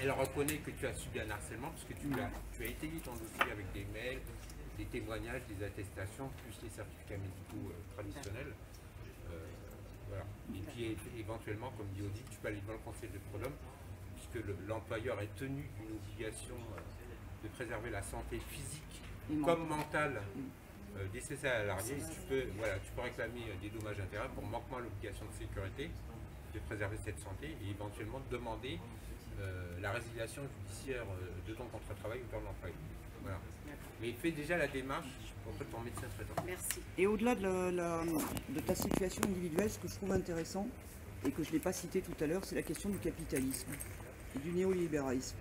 elle reconnaît que tu as subi un harcèlement, parce que tu as étayé ton dossier avec des mails, des témoignages, des attestations, plus les certificats médicaux traditionnels. Voilà. Et puis éventuellement, comme dit Odile, tu peux aller devant le conseil de prud'homme, puisque l'employeur est tenu d'une obligation de préserver la santé physique comme mentale des salariés. Tu peux réclamer des dommages intérêts pour manquement à l'obligation de sécurité, de préserver cette santé, et éventuellement demander la résiliation judiciaire de ton contrat de travail ou de l'employeur. Voilà. Mais fais déjà la démarche auprès de ton médecin traitant. Merci. Et au-delà de ta situation individuelle, ce que je trouve intéressant, et que je n'ai pas cité tout à l'heure, c'est la question du capitalisme et du néolibéralisme.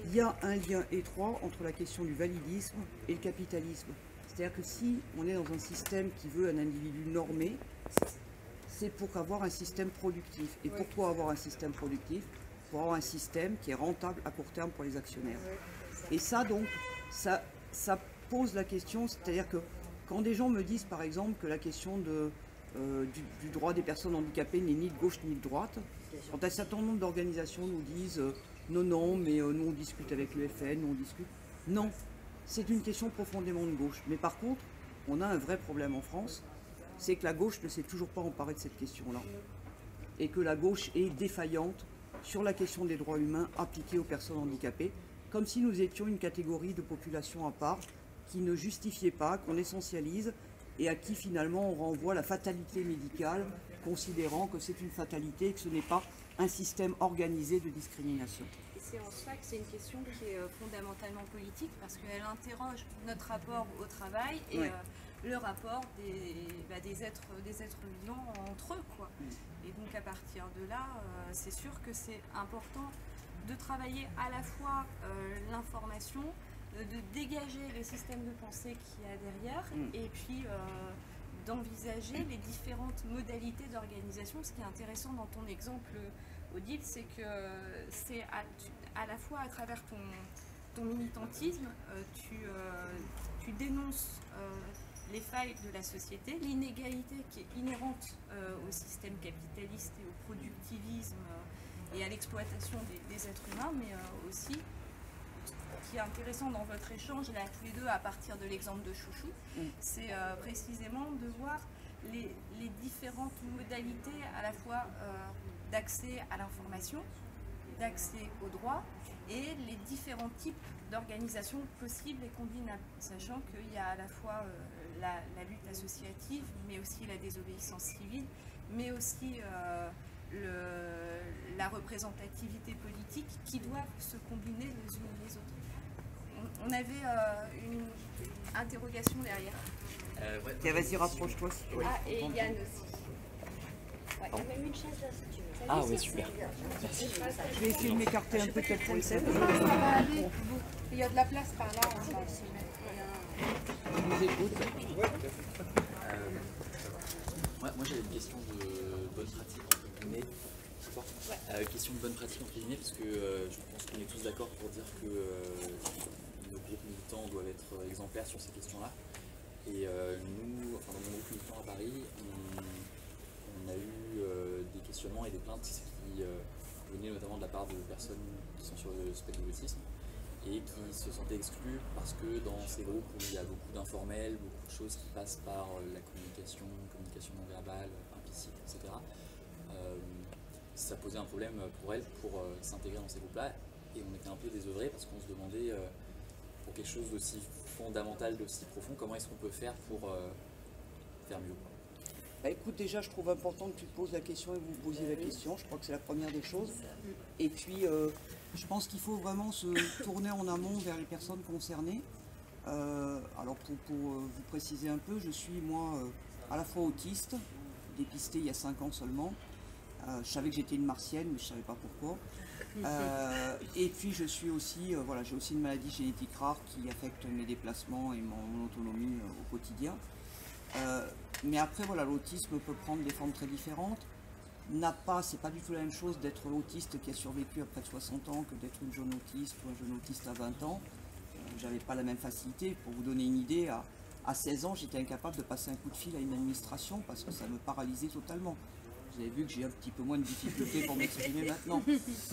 Il y a un lien étroit entre la question du validisme et le capitalisme. C'est-à-dire que si on est dans un système qui veut un individu normé, c'est pour avoir un système productif. Et pourquoi avoir un système productif? Pour avoir un système qui est rentable à court terme pour les actionnaires. Et ça, donc, ça pose la question, c'est-à-dire que quand des gens me disent, par exemple, que la question du droit des personnes handicapées n'est ni de gauche ni de droite, quand un certain nombre d'organisations nous disent non, mais nous on discute avec le FN, nous on discute... Non, c'est une question profondément de gauche. Mais par contre, on a un vrai problème en France, c'est que la gauche ne s'est toujours pas emparée de cette question-là. Et que la gauche est défaillante sur la question des droits humains appliqués aux personnes handicapées, comme si nous étions une catégorie de population à part, qui ne justifiait pas, qu'on essentialise, et à qui finalement on renvoie la fatalité médicale, considérant que c'est une fatalité et que ce n'est pas un système organisé de discrimination. Et c'est en ça que c'est une question qui est fondamentalement politique, parce qu'elle interroge notre rapport au travail et le rapport des êtres vivants entre eux, quoi. Et donc à partir de là, c'est sûr que c'est important de travailler à la fois l'information, de dégager le système de pensée qu'il y a derrière, et puis d'envisager les différentes modalités d'organisation. Ce qui est intéressant dans ton exemple, Odile, c'est que c'est à la fois à travers ton militantisme, tu dénonces les failles de la société, l'inégalité qui est inhérente au système capitaliste et au productivisme et à l'exploitation des êtres humains, mais aussi, ce qui est intéressant dans votre échange, là, tous les deux, à partir de l'exemple de Chouchou, c'est précisément de voir les différentes modalités à la fois d'accès à l'information, d'accès au droit, et les différents types d'organisations possibles et combinables, sachant qu'il y a à la fois la lutte associative, mais aussi la désobéissance civile, mais aussi la représentativité politique qui doivent se combiner les unes les autres. On avait une interrogation derrière. Tiens, vas-y, rapproche-toi si tu veux. Ah, et Yann aussi. Ouais, il y a même une chaise là si tu veux. Ah ouais, super. Merci. Je vais essayer de m'écarter un peu peut-être pour essayer. Ça va aller. Il y a de la place par là, on va se mettre. Je vous écoute. Moi j'avais une question de bonne pratique entre guillemets. Question de bonne pratique entre guillemets parce que je pense qu'on est tous d'accord pour dire que nos groupes militants doivent être exemplaires sur ces questions-là. Et nous, enfin dans mon groupe militant à Paris, on a eu des questionnements et des plaintes qui venaient notamment de la part de personnes qui sont sur le spectre de l'autisme et qui se sentaient exclus parce que dans ces groupes où il y a beaucoup d'informels, beaucoup de choses qui passent par la communication non verbale, implicite, etc., ça posait un problème pour elles pour s'intégrer dans ces groupes-là. Et on était un peu désœuvrés parce qu'on se demandait, pour quelque chose d'aussi fondamental, d'aussi profond, comment est-ce qu'on peut faire pour faire mieux, quoi. Bah écoute, déjà je trouve important que tu te poses la question et que vous posiez la question, je crois que c'est la première des choses. Et puis je pense qu'il faut vraiment se tourner en amont vers les personnes concernées. Alors pour vous préciser un peu, je suis moi à la fois autiste, dépisté il y a 5 ans seulement. Je savais que j'étais une martienne, mais je ne savais pas pourquoi. Et puis je suis aussi, voilà, j'ai aussi une maladie génétique rare qui affecte mes déplacements et mon autonomie au quotidien. Mais après, voilà, l'autisme peut prendre des formes très différentes. C'est pas du tout la même chose d'être autiste qui a survécu à près de 60 ans que d'être une jeune autiste ou un jeune autiste à 20 ans. J'avais pas la même facilité. Pour vous donner une idée, à 16 ans, j'étais incapable de passer un coup de fil à une administration parce que ça me paralysait totalement. Vous avez vu que j'ai un petit peu moins de difficultés pour m'exprimer maintenant.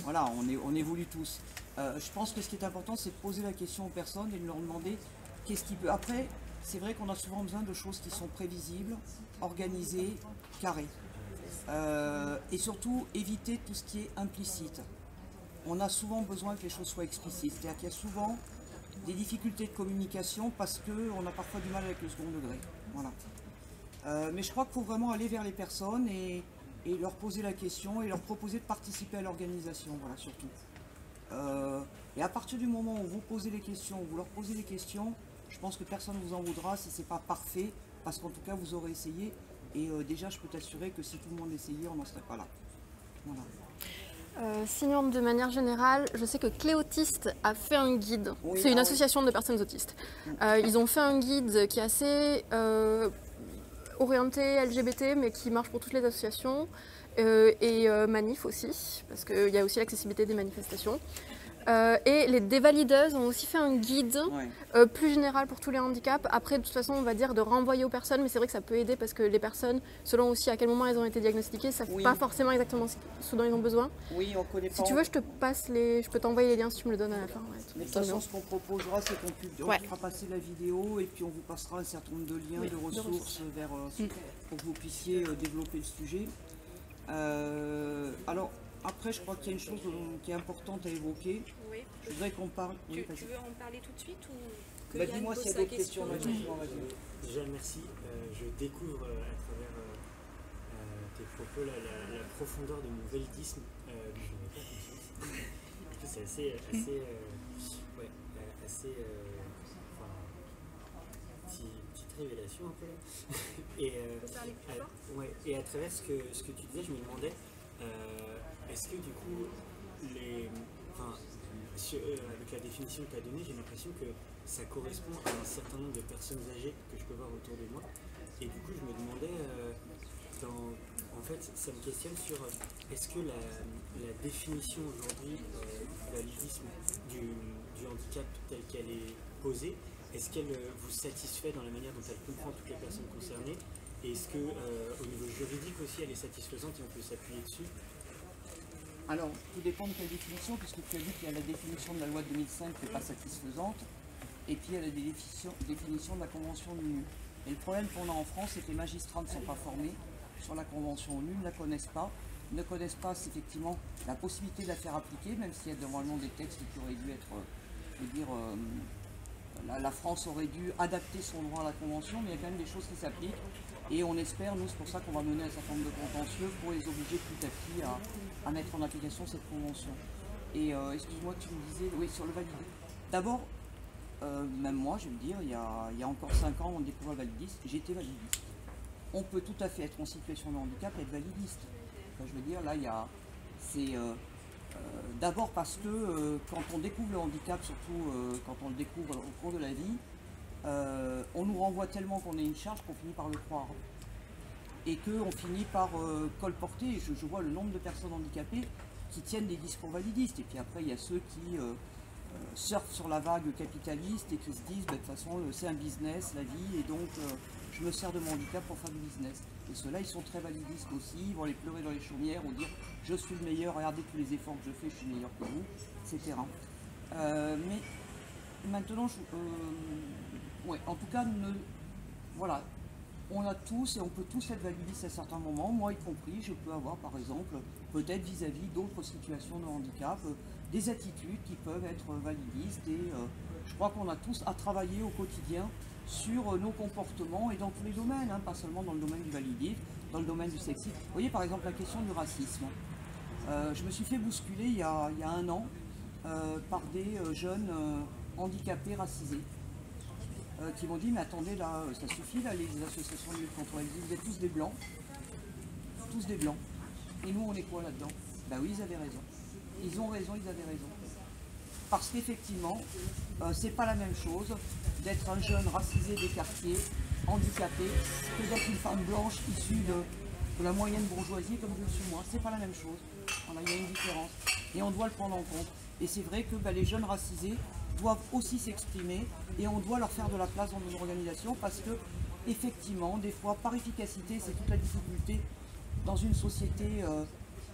Voilà, on évolue tous. Je pense que ce qui est important, c'est de poser la question aux personnes et de leur demander qu'est-ce qui peut... Après, c'est vrai qu'on a souvent besoin de choses qui sont prévisibles, organisées, carrées. Et surtout, éviter tout ce qui est implicite. On a souvent besoin que les choses soient explicites. C'est-à-dire qu'il y a souvent des difficultés de communication parce qu'on a parfois du mal avec le second degré. Voilà. Mais je crois qu'il faut vraiment aller vers les personnes et leur poser la question et leur proposer de participer à l'organisation, voilà, surtout. Et à partir du moment où vous posez les questions, vous leur posez les questions, je pense que personne ne vous en voudra si ce n'est pas parfait, parce qu'en tout cas vous aurez essayé. Et déjà, je peux t'assurer que si tout le monde essayait, on n'en serait pas là. Voilà. Sinon, de manière générale, je sais que Cléautiste a fait un guide. Oui, c'est une association de personnes autistes. Ils ont fait un guide qui est assez orienté LGBT, mais qui marche pour toutes les associations. Et Manif aussi, parce qu'il y a aussi l'accessibilité des manifestations. Et les dévalideuses ont aussi fait un guide plus général pour tous les handicaps. Après, de toute façon, on va dire de renvoyer aux personnes, mais c'est vrai que ça peut aider parce que les personnes, selon aussi à quel moment elles ont été diagnostiquées, ne savent pas forcément exactement ce dont ils ont besoin. Oui, on connaît pas. Si tu veux, je peux t'envoyer les liens si tu me le donnes à la fin. Mais de toute façon, ce qu'on proposera, c'est qu'on fera passer la vidéo et puis on vous passera un certain nombre de liens, de ressources vers, pour que vous puissiez développer le sujet. Alors, après, je crois qu'il y a une chose qui est importante à évoquer. Oui. Je voudrais qu'on parle. Tu veux en parler tout de suite ou bah, dis-moi s'il y a d'autres questions. Déjà, merci. Je découvre à travers tes propos la profondeur de mon validisme. Je n'avais pas conscience. C'est assez petit petite révélation un peu là. Et à travers ce que tu disais, je me demandais, est-ce que du coup, avec la définition que tu as donnée, j'ai l'impression que ça correspond à un certain nombre de personnes âgées que je peux voir autour de moi. Et du coup, je me demandais, en fait, ça me questionne sur est-ce que la définition aujourd'hui du validisme du handicap telle qu'elle est posée, est-ce qu'elle vous satisfait dans la manière dont elle comprend toutes les personnes concernées? Et est-ce qu'au niveau juridique aussi, elle est satisfaisante et on peut s'appuyer dessus? Alors, tout dépend de quelle définition, puisque tu as dit qu'il y a la définition de la loi de 2005 qui n'est pas satisfaisante, et puis il y a la définition de la Convention de l'ONU. Et le problème qu'on a en France, c'est que les magistrats ne sont pas formés sur la Convention ONU, ne connaissent pas effectivement la possibilité de la faire appliquer, même s'il y a normalement des textes qui auraient dû être, la France aurait dû adapter son droit à la Convention, mais il y a quand même des choses qui s'appliquent. Et on espère, nous, c'est pour ça qu'on va mener un certain nombre de contentieux pour les obliger petit à petit à mettre en application cette convention. Et excuse-moi, tu me disais, oui, sur le validisme. D'abord, même moi, je vais me dire, il y a encore 5 ans, on découvrait le validisme, j'étais validiste. On peut tout à fait être en situation de handicap et être validiste. Enfin, je veux dire, là, c'est d'abord parce que quand on découvre le handicap, surtout quand on le découvre au cours de la vie, on nous renvoie tellement qu'on est une charge qu'on finit par le croire. Et qu'on finit par colporter. Je vois le nombre de personnes handicapées qui tiennent des discours validistes. Et puis après, il y a ceux qui surfent sur la vague capitaliste et qui se disent, de toute façon, c'est un business, la vie, et donc je me sers de mon handicap pour faire du business. Et ceux-là, ils sont très validistes aussi, ils vont aller pleurer dans les chaumières ou dire, je suis le meilleur, regardez tous les efforts que je fais, je suis meilleur que vous, etc. Mais maintenant, ouais, en tout cas, voilà, on a tous et on peut tous être validistes à certains moments, moi y compris, je peux avoir par exemple, peut-être vis-à-vis d'autres situations de handicap, des attitudes qui peuvent être validistes et je crois qu'on a tous à travailler au quotidien sur nos comportements et dans tous les domaines, hein, pas seulement dans le domaine du validisme, dans le domaine du sexisme. Vous voyez par exemple la question du racisme. Je me suis fait bousculer il y a 1 an par des jeunes handicapés racisés. Qui m'ont dit, mais attendez, là, ça suffit, là, les associations de lutte contre la vie, vous êtes tous des blancs. Tous des blancs. Et nous, on est quoi là-dedans? Ben oui, ils avaient raison. Ils ont raison, ils avaient raison. Parce qu'effectivement, c'est pas la même chose d'être un jeune racisé des quartiers, handicapé, que d'être une femme blanche issue de la moyenne bourgeoisie, comme je le suis moi. C'est pas la même chose. Voilà, il y a une différence. Et on doit le prendre en compte. Et c'est vrai que les jeunes racisés doivent aussi s'exprimer et on doit leur faire de la place dans nos organisations parce que, effectivement, des fois, par efficacité, c'est toute la difficulté dans une société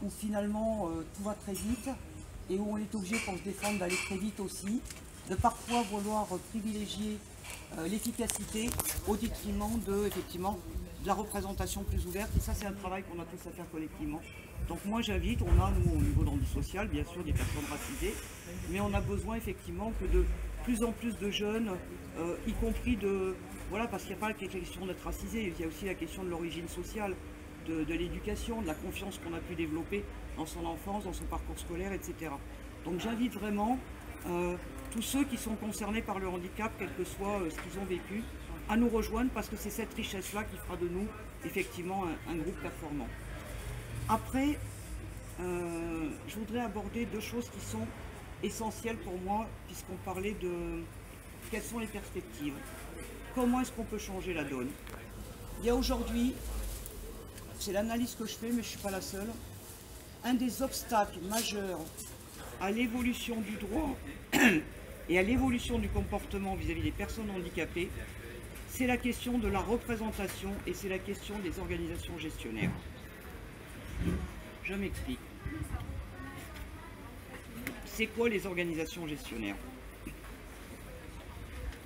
où finalement tout va très vite et où on est obligé pour se défendre d'aller très vite aussi, de parfois vouloir privilégier l'efficacité au détriment de la représentation plus ouverte. Et ça, c'est un travail qu'on a tous à faire collectivement. Donc moi j'invite, on a nous au niveau de l'handisocial bien sûr des personnes racisées, mais on a besoin effectivement que de plus en plus de jeunes, y compris voilà, parce qu'il n'y a pas la question d'être racisé, il y a aussi la question de l'origine sociale, de l'éducation, de la confiance qu'on a pu développer dans son enfance, dans son parcours scolaire, etc. Donc j'invite vraiment tous ceux qui sont concernés par le handicap, quel que soit ce qu'ils ont vécu, à nous rejoindre parce que c'est cette richesse-là qui fera de nous effectivement un groupe performant. Après, je voudrais aborder 2 choses qui sont essentielles pour moi, puisqu'on parlait de quelles sont les perspectives. Comment est-ce qu'on peut changer la donne? Il y a aujourd'hui, c'est l'analyse que je fais, mais je ne suis pas la seule, un des obstacles majeurs à l'évolution du droit et à l'évolution du comportement vis-à-vis des personnes handicapées, c'est la question de la représentation et c'est la question des organisations gestionnaires. Je m'explique. C'est quoi les organisations gestionnaires?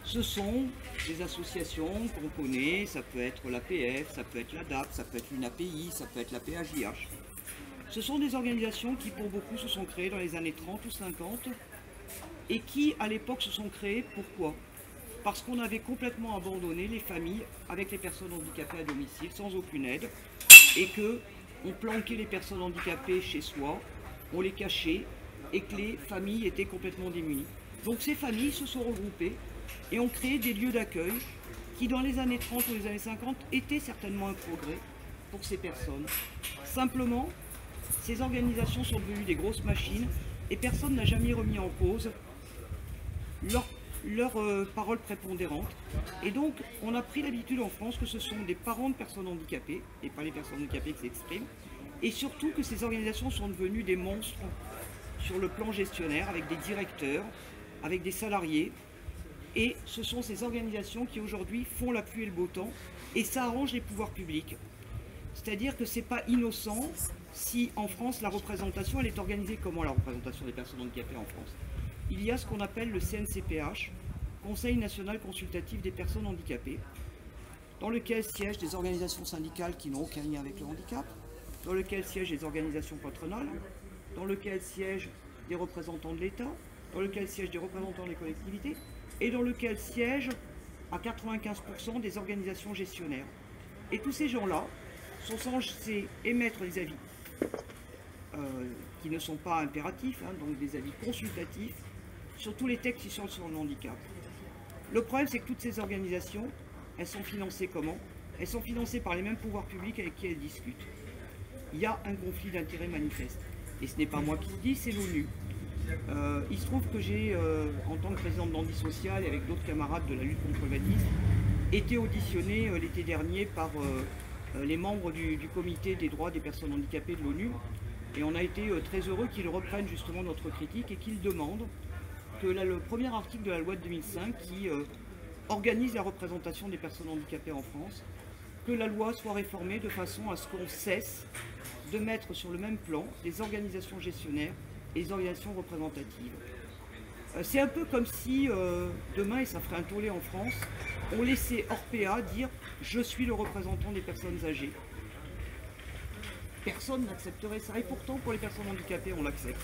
Ce sont des associations qu'on connaît, ça peut être l'APF, ça peut être l'ADAP, ça peut être l'UNAPI, ça peut être la PAJH. Ce sont des organisations qui pour beaucoup se sont créées dans les années 30 ou 50 et qui à l'époque se sont créées, pourquoi? Parce qu'on avait complètement abandonné les familles avec les personnes handicapées à domicile sans aucune aide et qu'on planquait les personnes handicapées chez soi, on les cachait et que les familles étaient complètement démunies. Donc ces familles se sont regroupées et ont créé des lieux d'accueil qui dans les années 30 ou les années 50 était certainement un progrès pour ces personnes. Simplement, ces organisations sont devenues des grosses machines et personne n'a jamais remis en cause leur parole prépondérante. Et donc, on a pris l'habitude en France que ce sont des parents de personnes handicapées, et pas les personnes handicapées qui s'expriment, et surtout que ces organisations sont devenues des monstres sur le plan gestionnaire, avec des directeurs, avec des salariés. Et ce sont ces organisations qui aujourd'hui font la pluie et le beau temps, et ça arrange les pouvoirs publics. C'est-à-dire que c'est pas innocent si en France la représentation, elle est organisée comment la représentation des personnes handicapées en France? Il y a ce qu'on appelle le CNCPH, Conseil national consultatif des personnes handicapées, dans lequel siègent des organisations syndicales qui n'ont aucun lien avec le handicap, dans lequel siègent des organisations patronales, dans lequel siègent des représentants de l'État, dans lequel siègent des représentants des collectivités, et dans lequel siègent à 95% des organisations gestionnaires. Et tous ces gens-là sont censés émettre des avis qui ne sont pas impératifs, hein, donc des avis consultatifs, sur tous les textes qui sont sur le handicap. Le problème, c'est que toutes ces organisations, elles sont financées comment? Elles sont financées par les mêmes pouvoirs publics avec qui elles discutent. Il y a un conflit d'intérêts manifeste. Et ce n'est pas moi qui le dis, c'est l'ONU. Il se trouve que j'ai, en tant que présidente d'Andy Social et avec d'autres camarades de la lutte contre le validisme, été auditionné l'été dernier par les membres du comité des droits des personnes handicapées de l'ONU. Et on a été très heureux qu'ils reprennent justement notre critique et qu'ils demandent que le premier article de la loi de 2005 qui organise la représentation des personnes handicapées en France, que la loi soit réformée de façon à ce qu'on cesse de mettre sur le même plan les organisations gestionnaires et les organisations représentatives. C'est un peu comme si demain, et ça ferait un tollé en France, on laissait Orpea dire « je suis le représentant des personnes âgées ». Personne n'accepterait ça, et pourtant pour les personnes handicapées on l'accepte.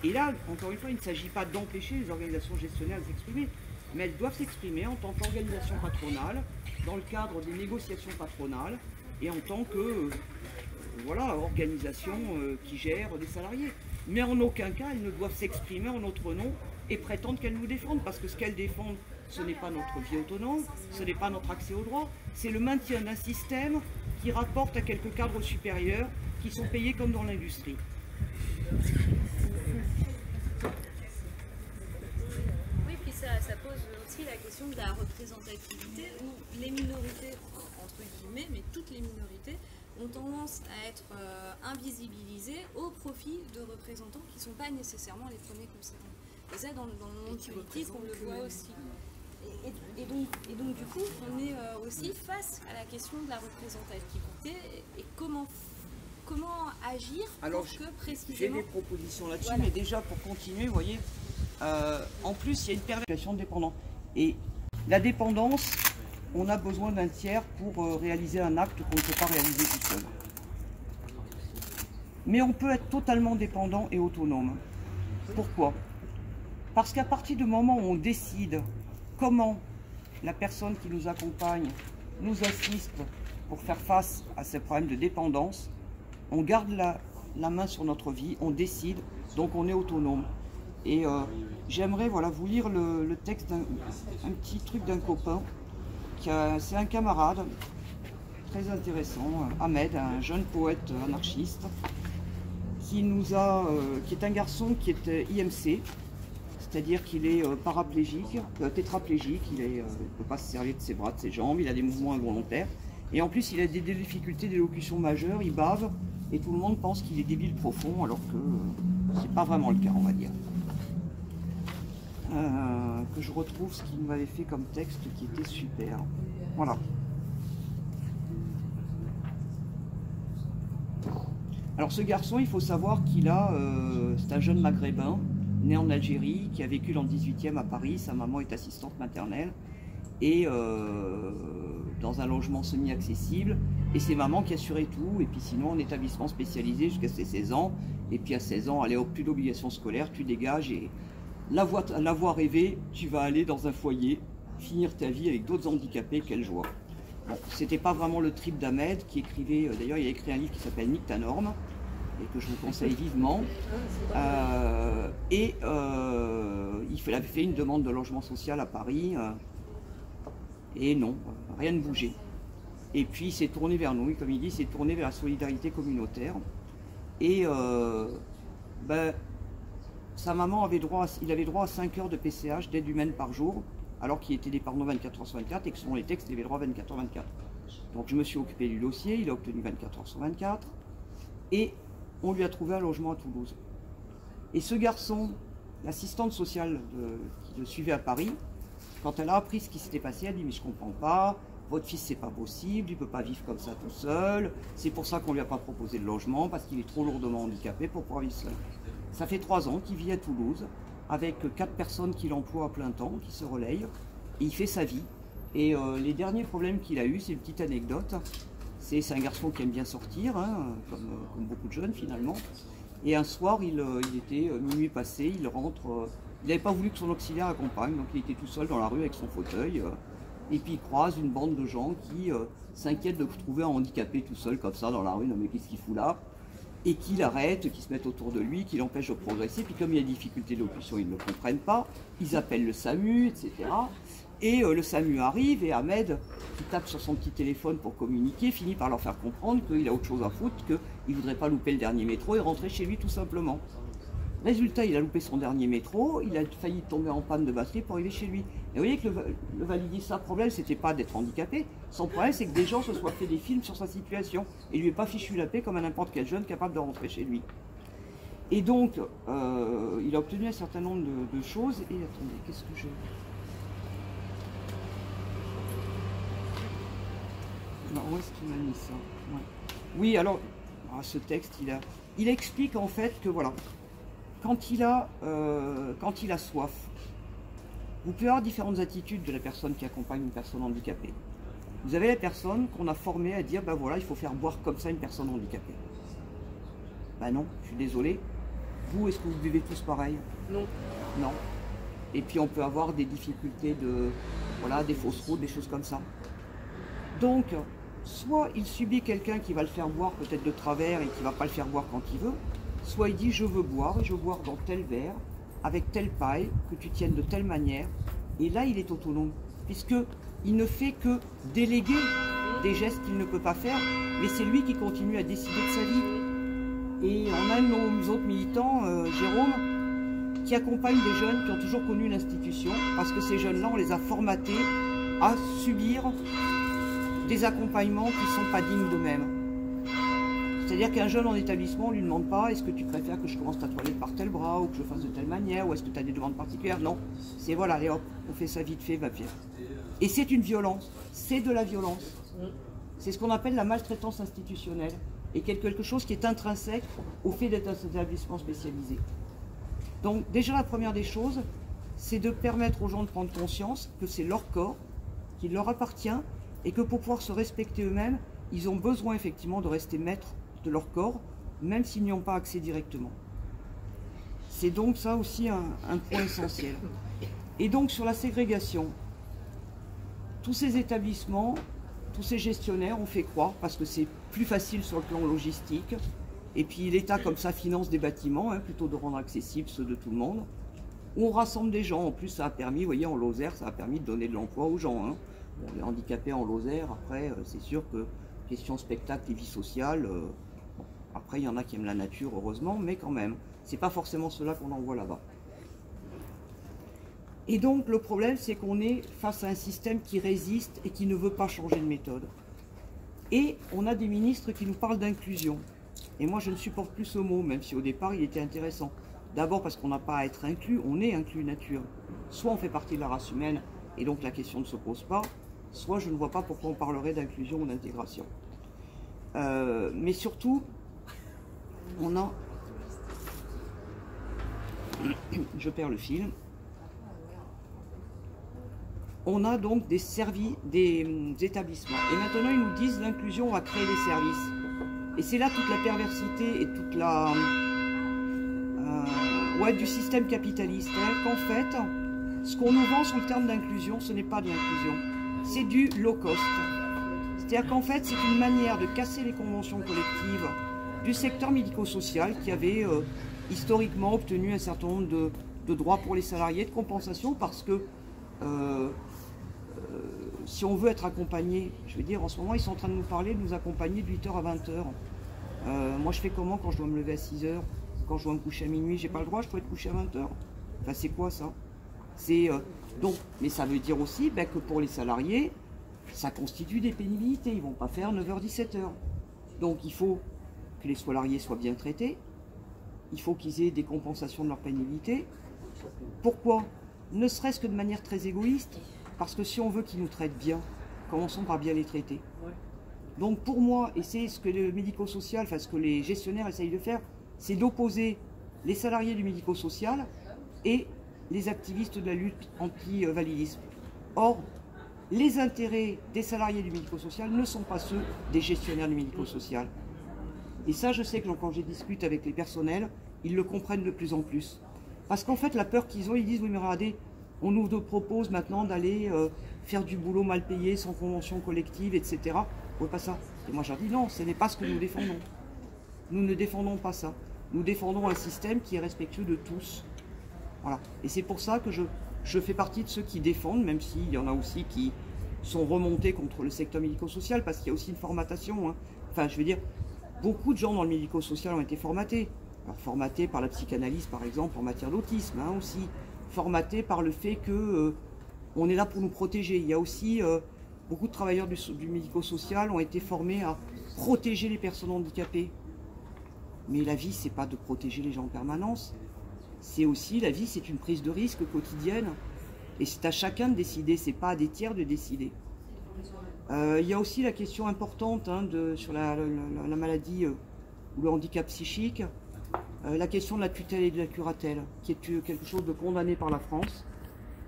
Et là, encore une fois, il ne s'agit pas d'empêcher les organisations gestionnaires de s'exprimer, mais elles doivent s'exprimer en tant qu'organisation patronale, dans le cadre des négociations patronales, et en tant que voilà, organisation qui gère des salariés. Mais en aucun cas, elles ne doivent s'exprimer en notre nom et prétendre qu'elles nous défendent, parce que ce qu'elles défendent, ce n'est pas notre vie autonome, ce n'est pas notre accès aux droits, c'est le maintien d'un système qui rapporte à quelques cadres supérieurs qui sont payés comme dans l'industrie. Oui, puis ça pose aussi la question de la représentativité, où les minorités, entre guillemets, mais toutes les minorités, ont tendance à être invisibilisées au profit de représentants qui ne sont pas nécessairement les premiers concernés. Et ça, dans le monde politique, on le voit aussi. Et donc, du coup, on est aussi face à la question de la représentativité et comment agir pour que précisément... J'ai des propositions là-dessus, voilà. Mais déjà pour continuer, vous voyez, en plus il y a une perversion de dépendant. Et la dépendance, on a besoin d'un tiers pour réaliser un acte qu'on ne peut pas réaliser tout seul. Mais on peut être totalement dépendant et autonome. Pourquoi? Parce qu'à partir du moment où on décide comment la personne qui nous accompagne nous assiste pour faire face à ces problèmes de dépendance, on garde la main sur notre vie, on décide, donc on est autonome. Et j'aimerais voilà, vous lire le texte un petit truc d'un copain, c'est un camarade très intéressant, Ahmed, un jeune poète anarchiste, qui est un garçon qui est IMC, c'est-à-dire qu'il est paraplégique, tétraplégique, il ne peut pas se servir de ses bras, de ses jambes, il a des mouvements involontaires, et en plus il a des difficultés d'élocution majeures, il bave, et tout le monde pense qu'il est débile profond, alors que c'est pas vraiment le cas, on va dire. Que je retrouve ce qu'il m'avait fait comme texte qui était super. Voilà. Alors ce garçon, il faut savoir qu'il c'est un jeune maghrébin, né en Algérie, qui a vécu dans le 18e à Paris. Sa maman est assistante maternelle et dans un logement semi-accessible. Et c'est maman qui assurait tout. Et puis sinon, en établissement spécialisé jusqu'à ses 16 ans. Et puis à 16 ans, allez hop, plus d'obligation scolaire, tu dégages. Et la voix rêvée, tu vas aller dans un foyer, finir ta vie avec d'autres handicapés, quelle joie. Bon, c'était pas vraiment le trip d'Ahmed qui écrivait, d'ailleurs il a écrit un livre qui s'appelle Nique ta norme, et que je vous conseille vivement. Il avait fait une demande de logement social à Paris, Et non, rien ne bougeait. Et puis il s'est tourné vers nous, et comme il dit, il s'est tourné vers la solidarité communautaire. Et sa maman avait droit, il avait droit à 5 heures de PCH d'aide humaine par jour, alors qu'il était dépendant 24 heures sur 24 et que selon les textes, il avait droit à 24 heures 24. Donc je me suis occupé du dossier, il a obtenu 24 heures sur 24, et on lui a trouvé un logement à Toulouse. Et ce garçon, l'assistante sociale qui le suivait à Paris, quand elle a appris ce qui s'était passé, elle a dit « mais je comprends pas, votre fils c'est pas possible, il ne peut pas vivre comme ça tout seul, c'est pour ça qu'on ne lui a pas proposé de logement, parce qu'il est trop lourdement handicapé pour pouvoir vivre seul. » Ça fait 3 ans qu'il vit à Toulouse, avec 4 personnes qu'il emploie à plein temps, qui se relayent, et il fait sa vie. Et les derniers problèmes qu'il a eu, c'est une petite anecdote, c'est un garçon qui aime bien sortir, hein, comme beaucoup de jeunes finalement, et un soir, il était minuit passé, il rentre, il n'avait pas voulu que son auxiliaire accompagne, donc il était tout seul dans la rue avec son fauteuil, et puis il croise une bande de gens qui s'inquiètent de trouver un handicapé tout seul comme ça dans la rue, non mais qu'est-ce qu'il fout là? Et qui l'arrêtent, qui se mettent autour de lui, qui l'empêchent de progresser, puis comme il y a des difficultés d'opposition, ils ne le comprennent pas, ils appellent le SAMU, etc. Et le SAMU arrive, et Ahmed, qui tape sur son petit téléphone pour communiquer, finit par leur faire comprendre qu'il a autre chose à foutre, qu'il ne voudrait pas louper le dernier métro et rentrer chez lui tout simplement. Résultat, il a loupé son dernier métro, il a failli tomber en panne de batterie pour arriver chez lui. Et vous voyez que le validista, problème, c'était pas d'être handicapé. Son problème, c'est que des gens se soient fait des films sur sa situation et lui aient pas fichu la paix comme à n'importe quel jeune capable de rentrer chez lui. Et donc, il a obtenu un certain nombre de choses. Et attendez, qu'est-ce que je... Alors, où est-ce qu'il m'a mis ça? Ouais. Oui, alors, ce texte, il explique en fait que voilà, quand il a soif, vous pouvez avoir différentes attitudes de la personne qui accompagne une personne handicapée. Vous avez la personne qu'on a formée à dire, ben voilà, il faut faire boire comme ça une personne handicapée. Ben non, je suis désolé. Vous, est-ce que vous buvez tous pareil? Non. Non. Et puis on peut avoir des difficultés voilà, des fausses routes, des choses comme ça. Donc, soit il subit quelqu'un qui va le faire boire peut-être de travers et qui ne va pas le faire boire quand il veut, soit il dit je veux boire et je veux boire dans tel verre, avec telle paille, que tu tiennes de telle manière, et là il est autonome, puisqu'il ne fait que déléguer des gestes qu'il ne peut pas faire, mais c'est lui qui continue à décider de sa vie. Et on a un de nos autres militants, Jérôme, qui accompagne des jeunes qui ont toujours connu l'institution, parce que ces jeunes-là, on les a formatés à subir des accompagnements qui ne sont pas dignes d'eux-mêmes. C'est-à-dire qu'un jeune en établissement, on ne lui demande pas est-ce que tu préfères que je commence ta toilette par tel bras ou que je fasse de telle manière ou est-ce que tu as des demandes particulières. Non, c'est voilà, allez hop, on fait ça vite fait, va bien. Et c'est une violence, c'est de la violence. C'est ce qu'on appelle la maltraitance institutionnelle et quelque chose qui est intrinsèque au fait d'être un établissement spécialisé. Donc déjà la première des choses, c'est de permettre aux gens de prendre conscience que c'est leur corps, qu'il leur appartient et que pour pouvoir se respecter eux-mêmes, ils ont besoin effectivement de rester maîtres de leur corps, même s'ils n'y ont pas accès directement. C'est donc ça aussi un point essentiel. Et donc sur la ségrégation, tous ces établissements, tous ces gestionnaires ont fait croire, parce que c'est plus facile sur le plan logistique, et puis l'État comme ça finance des bâtiments, hein, plutôt de rendre accessibles ceux de tout le monde, où on rassemble des gens. En plus ça a permis, vous voyez en Lozère, ça a permis de donner de l'emploi aux gens. Hein. Bon, les handicapés en Lozère, après c'est sûr que question spectacle et vie sociale, bon, après il y en a qui aiment la nature heureusement, mais quand même, c'est pas forcément cela qu'on envoie là-bas. Et donc le problème c'est qu'on est face à un système qui résiste et qui ne veut pas changer de méthode. Et on a des ministres qui nous parlent d'inclusion. Et moi je ne supporte plus ce mot, même si au départ il était intéressant. D'abord parce qu'on n'a pas à être inclus, on est inclus nature. Soit on fait partie de la race humaine et donc la question ne se pose pas, soit je ne vois pas pourquoi on parlerait d'inclusion ou d'intégration. Mais surtout, on a... Je perds le fil. On a donc des établissements. Et maintenant, ils nous disent l'inclusion va créer des services. Et c'est là toute la perversité et toute la... du système capitaliste. Qu'en fait, ce qu'on nous vend sous le terme d'inclusion, ce n'est pas de l'inclusion. C'est du low cost. C'est-à-dire qu'en fait, c'est une manière de casser les conventions collectives du secteur médico-social qui avait historiquement obtenu un certain nombre de droits pour les salariés, de compensation, parce que si on veut être accompagné, je veux dire, en ce moment, ils sont en train de nous parler, de nous accompagner de 8h à 20h. Moi, je fais comment quand je dois me lever à 6h, quand je dois me coucher à minuit? J'ai pas le droit, je dois être couché à 20h. Enfin, c'est quoi ça? Donc, mais ça veut dire aussi que pour les salariés, ça constitue des pénibilités. Ils ne vont pas faire 9h-17h. Donc, il faut que les salariés soient bien traités. Il faut qu'ils aient des compensations de leur pénibilité. Pourquoi? Ne serait-ce que de manière très égoïste, parce que si on veut qu'ils nous traitent bien, commençons par bien les traiter. Donc pour moi, et c'est ce que le médico-social, enfin ce que les gestionnaires essayent de faire, c'est d'opposer les salariés du médico-social et les activistes de la lutte anti-validisme. Or, les intérêts des salariés du médico-social ne sont pas ceux des gestionnaires du médico-social. Et ça, je sais que quand je discute avec les personnels, ils le comprennent de plus en plus. Parce qu'en fait, la peur qu'ils ont, ils disent, oui mais regardez, on nous propose maintenant d'aller faire du boulot mal payé, sans convention collective, etc. On ne veut pas ça. Et moi, je leur dis, non, ce n'est pas ce que nous défendons. Nous ne défendons pas ça. Nous défendons un système qui est respectueux de tous. Voilà. Et c'est pour ça que je fais partie de ceux qui défendent, même s'il y en a aussi qui sont remontés contre le secteur médico-social, parce qu'il y a aussi une formatation. Hein. Enfin, je veux dire, beaucoup de gens dans le médico-social ont été formatés. Alors, formatés par la psychanalyse, par exemple, en matière d'autisme, hein, aussi. Formatés par le fait que on est là pour nous protéger. Il y a aussi beaucoup de travailleurs du médico-social ont été formés à protéger les personnes handicapées. Mais la vie, c'est pas de protéger les gens en permanence. C'est aussi, la vie, c'est une prise de risque quotidienne. Et c'est à chacun de décider, c'est pas à des tiers de décider. Il y a aussi la question importante hein, sur la maladie ou le handicap psychique, la question de la tutelle et de la curatelle, qui est quelque chose de condamné par la France.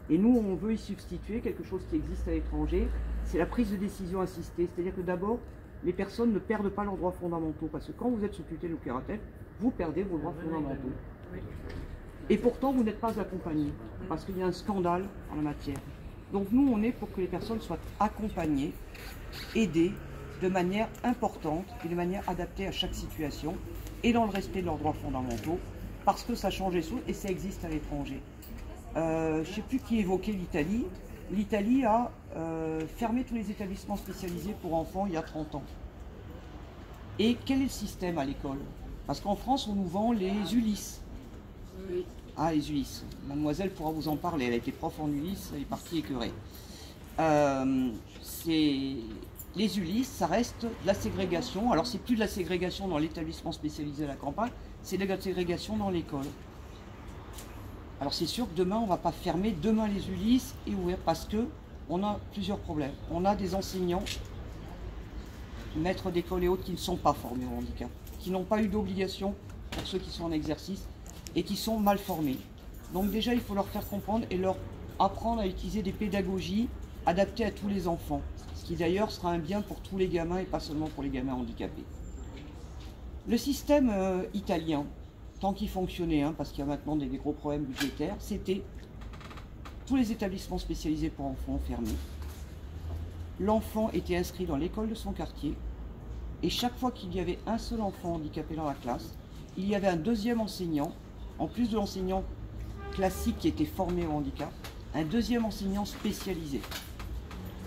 Et nous, on veut y substituer quelque chose qui existe à l'étranger, c'est la prise de décision assistée. C'est-à-dire que d'abord, les personnes ne perdent pas leurs droits fondamentaux, parce que quand vous êtes sous tutelle ou curatelle, vous perdez vos droits fondamentaux. Et pourtant, vous n'êtes pas accompagné, parce qu'il y a un scandale en la matière. Donc nous, on est pour que les personnes soient accompagnées, aidées, de manière importante et de manière adaptée à chaque situation, et dans le respect de leurs droits fondamentaux, parce que ça change les choses et ça existe à l'étranger. Je ne sais plus qui évoquait l'Italie. L'Italie a fermé tous les établissements spécialisés pour enfants il y a 30 ans. Et quel est le système à l'école? Parce qu'en France, on nous vend les Ulysse. Ah, les Ulysse. Mademoiselle pourra vous en parler. Elle a été prof en Ulysse, elle est partie écœurée. Les Ulysse, ça reste de la ségrégation. Alors, c'est plus de la ségrégation dans l'établissement spécialisé à la campagne, c'est de la ségrégation dans l'école. Alors, c'est sûr que demain, on ne va pas fermer demain les Ulysse et ouvrir parce que on a plusieurs problèmes. On a des enseignants, maîtres d'école et autres, qui ne sont pas formés au handicap, qui n'ont pas eu d'obligation pour ceux qui sont en exercice et qui sont mal formés. Donc déjà, il faut leur faire comprendre et leur apprendre à utiliser des pédagogies adaptées à tous les enfants, ce qui d'ailleurs sera un bien pour tous les gamins et pas seulement pour les gamins handicapés. Le système italien, tant qu'il fonctionnait, hein, parce qu'il y a maintenant des gros problèmes budgétaires, c'était tous les établissements spécialisés pour enfants fermés. L'enfant était inscrit dans l'école de son quartier et chaque fois qu'il y avait un seul enfant handicapé dans la classe, il y avait un deuxième enseignant, en plus de l'enseignant classique qui était formé au handicap, un deuxième enseignant spécialisé.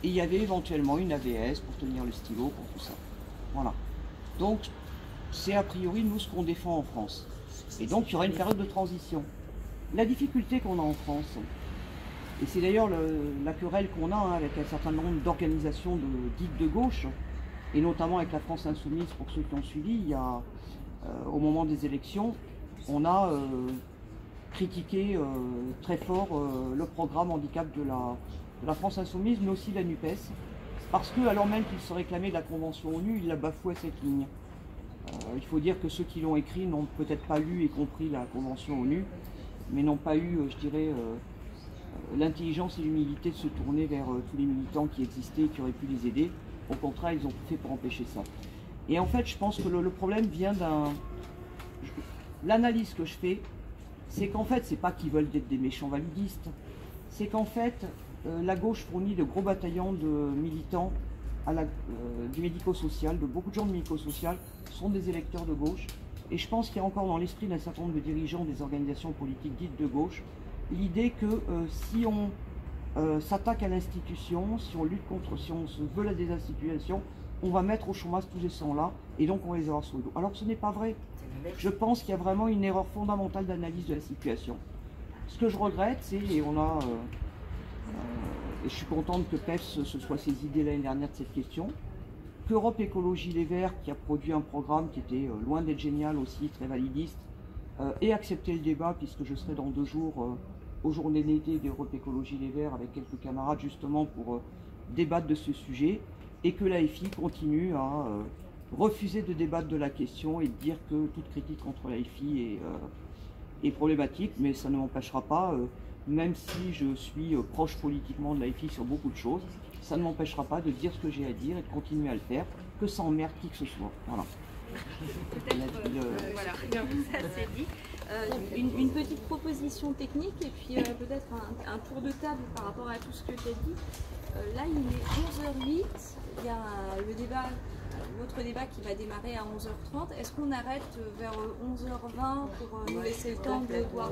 Et il y avait éventuellement une AVS pour tenir le stylo, pour tout ça. Voilà. Donc, c'est a priori nous ce qu'on défend en France. Et donc, il y aura une période de transition. La difficulté qu'on a en France, et c'est d'ailleurs la querelle qu'on a hein, avec un certain nombre d'organisations dites de gauche, et notamment avec la France Insoumise, pour ceux qui ont suivi, il y a, au moment des élections, on a critiqué très fort le programme handicap de la France Insoumise, mais aussi de la NUPES, parce que, alors même qu'il se réclamait de la Convention ONU, il la bafouait cette ligne. Il faut dire que ceux qui l'ont écrit n'ont peut-être pas lu et compris la Convention ONU, mais n'ont pas eu, je dirais, l'intelligence et l'humilité de se tourner vers tous les militants qui existaient et qui auraient pu les aider. Au contraire, ils ont tout fait pour empêcher ça. Et en fait, je pense que le problème vient d'un... L'analyse que je fais, c'est qu'en fait, c'est pas qu'ils veulent être des méchants validistes, c'est qu'en fait, la gauche fournit de gros bataillons de militants du médico-social, de beaucoup de gens du médico-social sont des électeurs de gauche. Et je pense qu'il y a encore dans l'esprit d'un certain nombre de dirigeants des organisations politiques dites de gauche, l'idée que si on s'attaque à l'institution, si on lutte contre, si on se veut la désinstitution, on va mettre au chômage tous ces gens-là, et donc on va les avoir sur le dos. Alors que ce n'est pas vrai. Je pense qu'il y a vraiment une erreur fondamentale d'analyse de la situation. Ce que je regrette, c'est, et on a, et je suis contente que PEPS se soit saisi dès l'année dernière de cette question, qu'Europe Écologie Les Verts, qui a produit un programme qui était loin d'être génial aussi, très validiste, ait accepté le débat, puisque je serai dans 2 jours aux journées d'été d'Europe Écologie Les Verts avec quelques camarades justement pour débattre de ce sujet, et que l'AFI continue à refuser de débattre de la question et de dire que toute critique contre l'AFI est problématique, mais ça ne m'empêchera pas, même si je suis proche politiquement de l'AFI sur beaucoup de choses, ça ne m'empêchera pas de dire ce que j'ai à dire et de continuer à le faire, que ça emmerde qui que ce soit. Voilà. Peut-être, voilà, ça c'est dit. Une petite proposition technique et puis peut-être un tour de table par rapport à tout ce que tu as dit. Là, il est 11h08, il y a le débat, l'autre débat qui va démarrer à 11h30. Est-ce qu'on arrête vers 11h20 pour nous laisser le temps de voir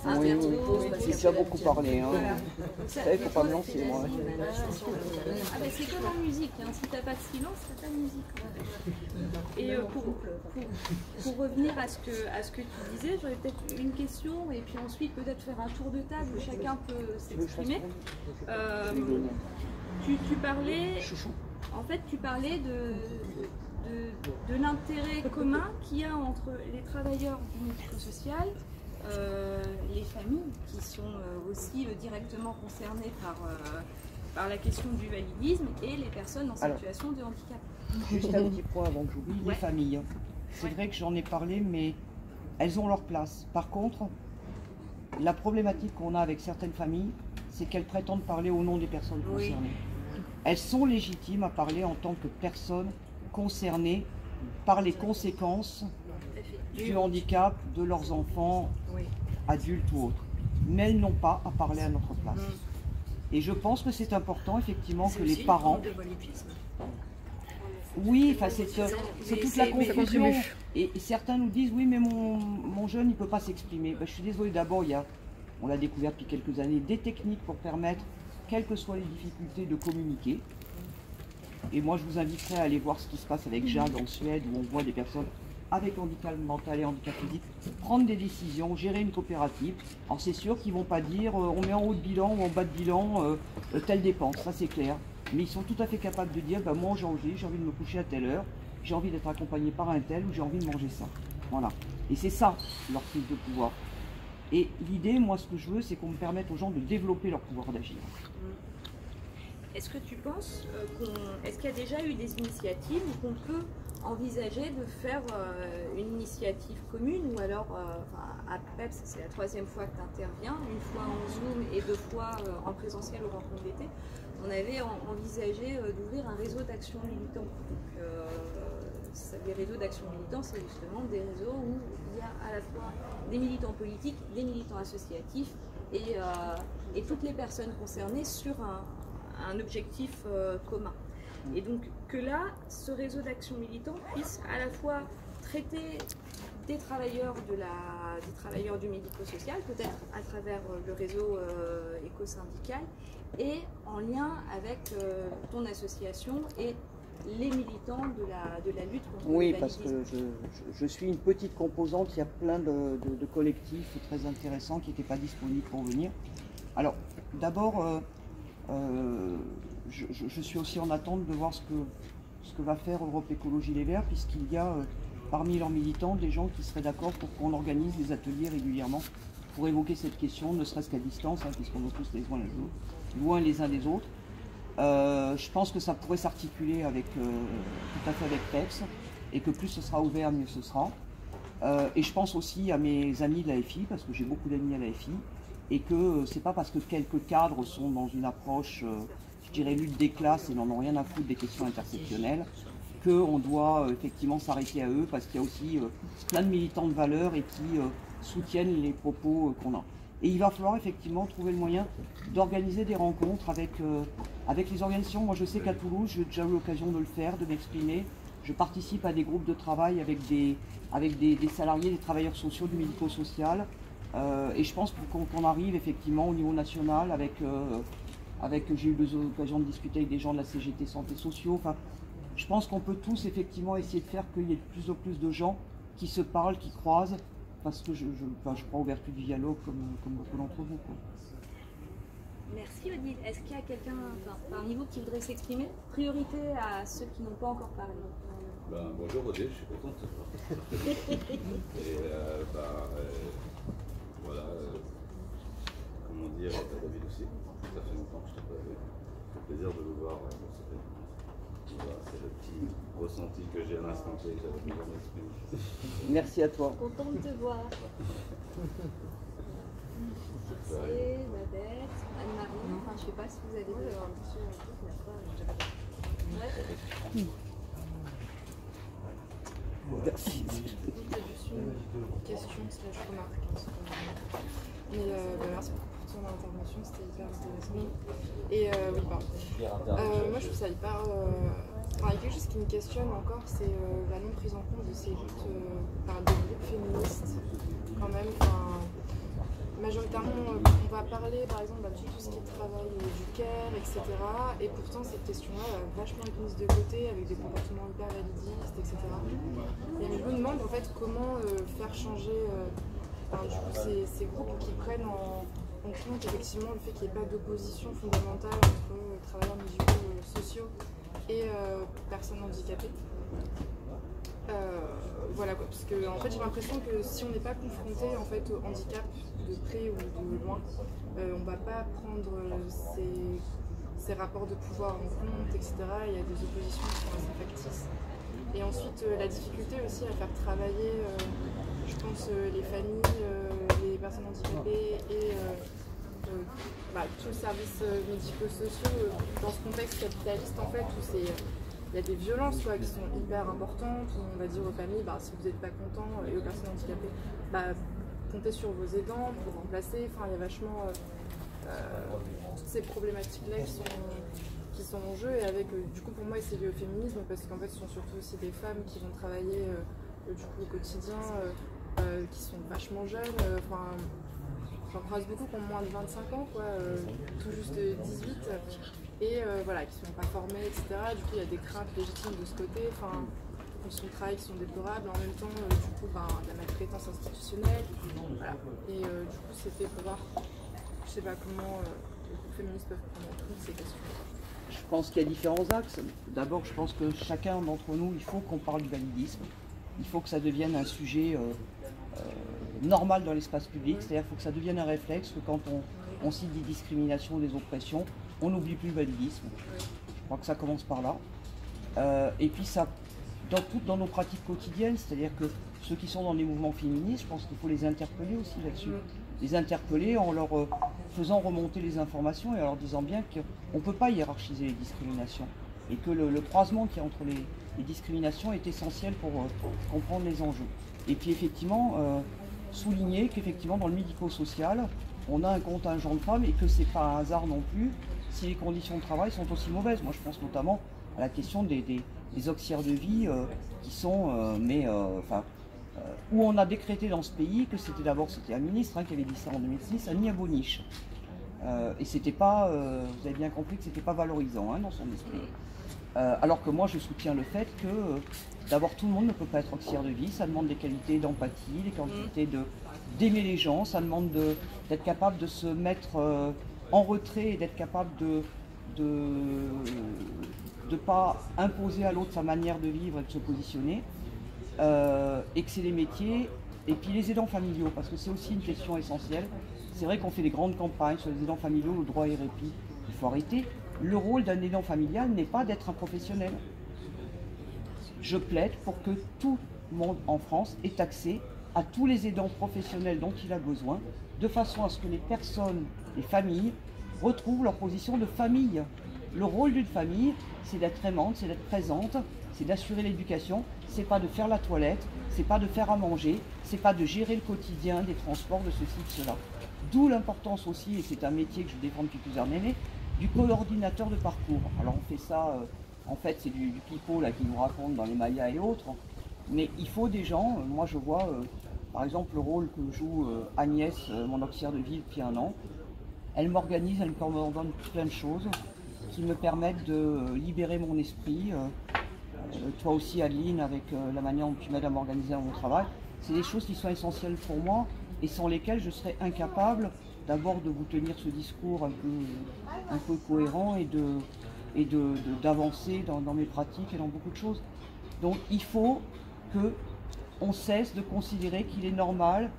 un verre d'eau? J'ai déjà beaucoup parlé. Hein. Voilà. Il ne faut pas me lancer, moi. Ah bah c'est comme en musique, hein. Si t'as pas de silence, t'as pas de musique. Et pour revenir à ce que tu disais, j'aurais peut-être une question et puis ensuite peut-être faire un tour de table où chacun peut s'exprimer. Tu parlais, en fait, tu parlais de l'intérêt commun qu'il y a entre les travailleurs du médico-social, les familles qui sont aussi directement concernées par la question du validisme et les personnes en situation de handicap. Juste un petit point avant que j'oublie, les familles. C'est vrai que j'en ai parlé, mais elles ont leur place. Par contre, la problématique qu'on a avec certaines familles, c'est qu'elles prétendent parler au nom des personnes concernées. Elles sont légitimes à parler en tant que personnes concernées par les conséquences du handicap de leurs enfants, adultes ou autres. Mais elles n'ont pas à parler à notre place. Et je pense que c'est important, effectivement, que les parents... Oui, enfin, c'est toute la confusion. Et certains nous disent, oui, mais mon jeune, il ne peut pas s'exprimer. Ben, je suis désolée, d'abord, on l'a découvert depuis quelques années, des techniques pour permettre, quelles que soient les difficultés, de communiquer. Et moi, je vous inviterai à aller voir ce qui se passe avec JAG en Suède, où on voit des personnes avec handicap mental et handicap physique prendre des décisions, gérer une coopérative. Alors c'est sûr qu'ils ne vont pas dire on met en haut de bilan ou en bas de bilan telle dépense, ça c'est clair. Mais ils sont tout à fait capables de dire bah, moi en janvier, j'ai envie de me coucher à telle heure, j'ai envie d'être accompagné par un tel ou j'ai envie de manger ça. Voilà. Et c'est ça leur prise de pouvoir. Et l'idée, moi ce que je veux, c'est qu'on me permette aux gens de développer leur pouvoir d'agir. Est-ce que tu penses est-ce qu'il y a déjà eu des initiatives où on peut envisager de faire une initiative commune ou alors à PEPS, c'est la 3e fois que tu interviens, une fois en Zoom et 2 fois en présentiel aux rencontres d'été, on avait envisagé d'ouvrir un réseau d'action militant. Les réseaux d'action militant, c'est justement des réseaux où il y a à la fois des militants politiques, des militants associatifs et toutes les personnes concernées sur un objectif commun. Et donc que là, ce réseau d'action militant puisse à la fois traiter des travailleurs du médico-social, peut-être à travers le réseau éco-syndical, et en lien avec ton association et les militants de la lutte contre le validisme. Oui, parce que je suis une petite composante, il y a plein de collectifs très intéressants qui n'étaient pas disponibles pour venir. Alors, d'abord, je suis aussi en attente de voir ce que va faire Europe Écologie Les Verts, puisqu'il y a parmi leurs militants des gens qui seraient d'accord pour qu'on organise des ateliers régulièrement pour évoquer cette question, ne serait-ce qu'à distance, hein, puisqu'on est tous loin les uns des autres. Je pense que ça pourrait s'articuler avec, tout à fait avec PEPS, et que plus ce sera ouvert, mieux ce sera. Et je pense aussi à mes amis de l'AFI, parce que j'ai beaucoup d'amis à l'AFI, et que c'est pas parce que quelques cadres sont dans une approche, je dirais, lutte des classes et n'en ont rien à foutre des questions intersectionnelles, qu'on doit effectivement s'arrêter à eux, parce qu'il y a aussi plein de militants de valeur et qui soutiennent les propos qu'on a. Et il va falloir effectivement trouver le moyen d'organiser des rencontres avec les organisations. Moi je sais qu'à Toulouse, j'ai déjà eu l'occasion de le faire, de m'exprimer. Je participe à des groupes de travail avec des salariés, des travailleurs sociaux du médico-social. Et je pense qu'on arrive effectivement au niveau national avec j'ai eu l'occasion de discuter avec des gens de la CGT Santé Sociaux. Enfin, je pense qu'on peut tous effectivement essayer de faire qu'il y ait de plus en plus de gens qui se parlent, qui croisent, parce que je crois aux vertus du dialogue comme beaucoup d'entre vous, quoi. Merci Odile. Est-ce qu'il y a quelqu'un parmi vous qui voudrait s'exprimer? Priorité à ceux qui n'ont pas encore parlé. Bonjour Odile, je suis contente de te voir. Et voilà, comment dire, David aussi, ça fait longtemps que je t'ai pas vu. Ça fait plaisir de vous voir. Voilà, c'est le petit ressenti que j'ai à l'instant T que j'avais besoin d'exprimer. Merci à toi. Contente de te voir. Babette, Anne-Marie, enfin je sais pas si vous avez Merci. Juste une question slash remarque. Mais merci beaucoup pour ton intervention, c'était hyper intéressant. Et oui, pardon. Moi je trouve ça hyper... il y a quelque chose qui me questionne encore, c'est la non prise en compte de ces luttes par des groupes féministes quand même. Majoritairement, on va parler par exemple de tout ce qui est travail du care, etc. Et pourtant, cette question-là va vachement être mise de côté avec des comportements hyper validistes, etc. Et je me demande en fait comment faire changer ces groupes qui prennent en compte effectivement le fait qu'il n'y ait pas d'opposition fondamentale entre travailleurs médico-sociaux et personnes handicapées. Voilà quoi, parce que en fait j'ai l'impression que si on n'est pas confronté en fait au handicap de près ou de loin, on va pas prendre ces rapports de pouvoir en compte, etc. Il y a des oppositions qui sont assez factices. Et ensuite la difficulté aussi à faire travailler, je pense, les familles, les personnes handicapées et tous les services médico-sociaux dans ce contexte capitaliste en fait où il y a des violences qui sont hyper importantes, où on va dire aux familles, si vous n'êtes pas content, et aux personnes handicapées, comptez sur vos aidants pour remplacer. Enfin, il y a vachement toutes ces problématiques-là qui sont en jeu, et avec, du coup, pour moi, c'est lié au féminisme, parce qu'en fait, ce sont surtout aussi des femmes qui vont travailler du coup, au quotidien, qui sont vachement jeunes. J'en croise beaucoup qui ont moins de 25 ans, quoi, tout juste 18. Et voilà, qui ne sont pas formés, etc. Du coup, il y a des craintes légitimes de ce côté, conditions de travail qui sont déplorables, en même temps, du coup, de la maltraitance institutionnelle. Voilà. Et du coup, c'était pour voir, je sais pas comment les groupes féministes peuvent prendre en compte ces questions. Je pense qu'il y a différents axes. D'abord, je pense que chacun d'entre nous, il faut qu'on parle du validisme. Il faut que ça devienne un sujet normal dans l'espace public, c'est-à-dire qu'il faut que ça devienne un réflexe, que quand on cite des discriminations, des oppressions, on n'oublie plus le validisme. Je crois que ça commence par là. Et puis ça, dans nos pratiques quotidiennes, c'est-à-dire que ceux qui sont dans les mouvements féministes, je pense qu'il faut les interpeller aussi là-dessus. Les interpeller en leur faisant remonter les informations et en leur disant bien qu'on ne peut pas hiérarchiser les discriminations. Et que le croisement qu'il y a entre les discriminations est essentiel pour comprendre les enjeux. Et puis effectivement, souligner qu'effectivement dans le médico-social, on a un contingent de femmes et que c'est pas un hasard non plus si les conditions de travail sont aussi mauvaises. Moi je pense notamment à la question des auxiliaires de vie qui sont, où on a décrété dans ce pays que c'était un ministre qui avait dit ça en 2006, Annie Aboniche. Et c'était pas, vous avez bien compris que c'était pas valorisant dans son esprit. Alors que moi je soutiens le fait que d'abord tout le monde ne peut pas être auxiliaire de vie, ça demande des qualités d'empathie, des qualités d'aimer les gens, ça demande d'être capable de se mettre en retrait et d'être capable de pas imposer à l'autre sa manière de vivre et de se positionner, et que c'est des métiers, et puis les aidants familiaux, parce que c'est aussi une question essentielle. C'est vrai qu'on fait des grandes campagnes sur les aidants familiaux, le droit et répit, il faut arrêter. Le rôle d'un aidant familial n'est pas d'être un professionnel. Je plaide pour que tout le monde en France ait accès à tous les aidants professionnels dont il a besoin, de façon à ce que les personnes, les familles, retrouvent leur position de famille. Le rôle d'une famille, c'est d'être aimante, c'est d'être présente, c'est d'assurer l'éducation, c'est pas de faire la toilette, c'est pas de faire à manger, c'est pas de gérer le quotidien, des transports, de ceci, de cela. D'où l'importance aussi, et c'est un métier que je défends depuis plusieurs années, du coordinateur de parcours. Alors on fait ça, en fait c'est du pipeau là, qui nous raconte dans les Mayas et autres, mais il faut des gens, moi je vois par exemple le rôle que joue Agnès, mon auxiliaire de vie depuis 1 an, elle m'organise, elle me commande plein de choses qui me permettent de libérer mon esprit. Toi aussi, Adeline, avec la manière dont tu m'aides à m'organiser dans mon travail, c'est des choses qui sont essentielles pour moi et sans lesquelles je serais incapable d'abord de vous tenir ce discours un peu cohérent et d'avancer dans mes pratiques et dans beaucoup de choses. Donc il faut qu'on cesse de considérer qu'il est normal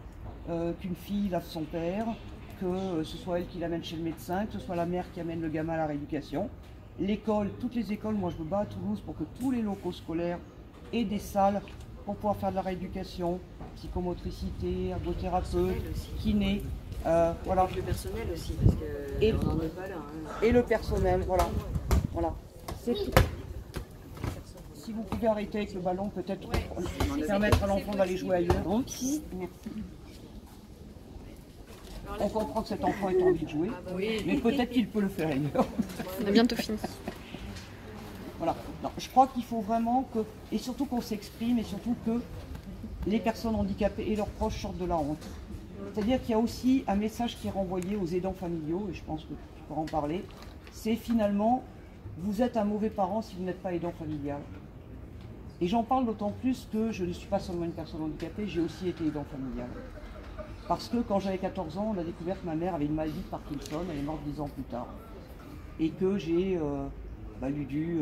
qu'une fille lave son père, que ce soit elle qui l'amène chez le médecin, que ce soit la mère qui amène le gamin à la rééducation. L'école, toutes les écoles, moi je me bats à Toulouse pour que tous les locaux scolaires aient des salles pour pouvoir faire de la rééducation, psychomotricité, ergothérapeute, kiné. Voilà. Le personnel aussi, parce qu'on n'en est pas là. Hein. Et le personnel, voilà. C'est tout. Si vous pouvez arrêter avec le ballon, peut-être permettre à l'enfant d'aller jouer ailleurs. Merci. On comprend que cet enfant ait envie de jouer, mais peut-être qu'il peut le faire ailleurs. On a bientôt fini. Voilà. Non, je crois qu'il faut vraiment que, et surtout qu'on s'exprime, et surtout que les personnes handicapées et leurs proches sortent de la honte. C'est-à-dire qu'il y a aussi un message qui est renvoyé aux aidants familiaux, et je pense que tu pourras en parler, c'est finalement, vous êtes un mauvais parent si vous n'êtes pas aidant familial. Et j'en parle d'autant plus que je ne suis pas seulement une personne handicapée, j'ai aussi été aidant familial. Parce que quand j'avais 14 ans, on a découvert que ma mère avait une maladie de Parkinson, elle est morte 10 ans plus tard. Et que j'ai dû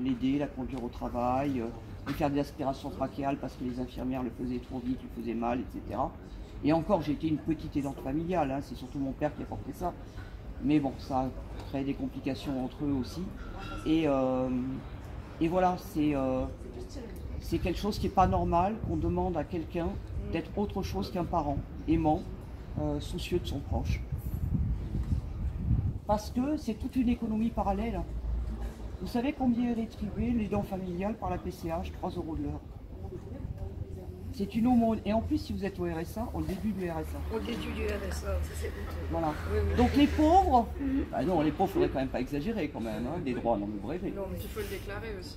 l'aider, la conduire au travail, lui faire des aspirations trachéales parce que les infirmières le faisaient trop vite, lui faisaient mal, etc. Et encore, j'ai été une petite aidante familiale, hein, c'est surtout mon père qui a porté ça. Mais bon, ça a créé des complications entre eux aussi. Et voilà, c'est quelque chose qui n'est pas normal, qu'on demande à quelqu'un d'être autre chose qu'un parent, aimant, soucieux de son proche. Parce que c'est toute une économie parallèle. Vous savez combien est rétribué l'aidant familial par la PCH? 3 € de l'heure. C'est une aumône. Et en plus, si vous êtes au RSA, au début du RSA. Au début du RSA, ça c'est bon. Voilà. Donc les pauvres, bah non, les pauvres, il faudrait quand même pas exagérer quand même, hein, des droits, non mais vous rêvez. Non, mais il faut le déclarer aussi.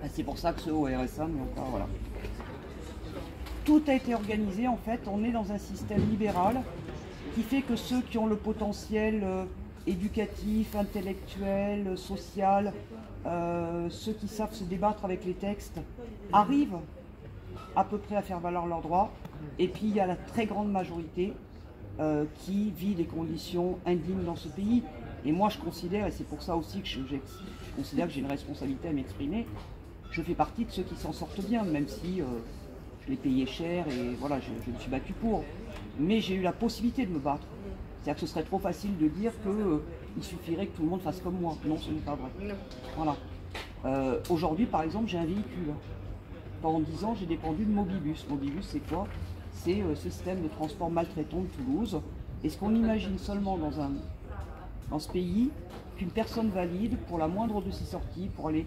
C'est pour ça que ceux au RSA, mais encore, voilà. Tout a été organisé, en fait, on est dans un système libéral qui fait que ceux qui ont le potentiel éducatif, intellectuel, social, ceux qui savent se débattre avec les textes, arrivent à peu près à faire valoir leurs droits. Et puis il y a la très grande majorité qui vit des conditions indignes dans ce pays. Et moi je considère, et c'est pour ça aussi que je considère que j'ai une responsabilité à m'exprimer, je fais partie de ceux qui s'en sortent bien, même si je l'ai payé cher et voilà, je me suis battu pour. Mais j'ai eu la possibilité de me battre. C'est-à-dire que ce serait trop facile de dire qu'il suffirait que tout le monde fasse comme moi. Non, ce n'est pas vrai. Non. Voilà. Aujourd'hui, par exemple, j'ai un véhicule. Pendant 10 ans, j'ai dépendu de Mobibus. Mobibus, c'est quoi? C'est ce système de transport maltraitant de Toulouse. Est-ce qu'on imagine seulement dans ce pays qu'une personne valide, pour la moindre de ses sorties, pour aller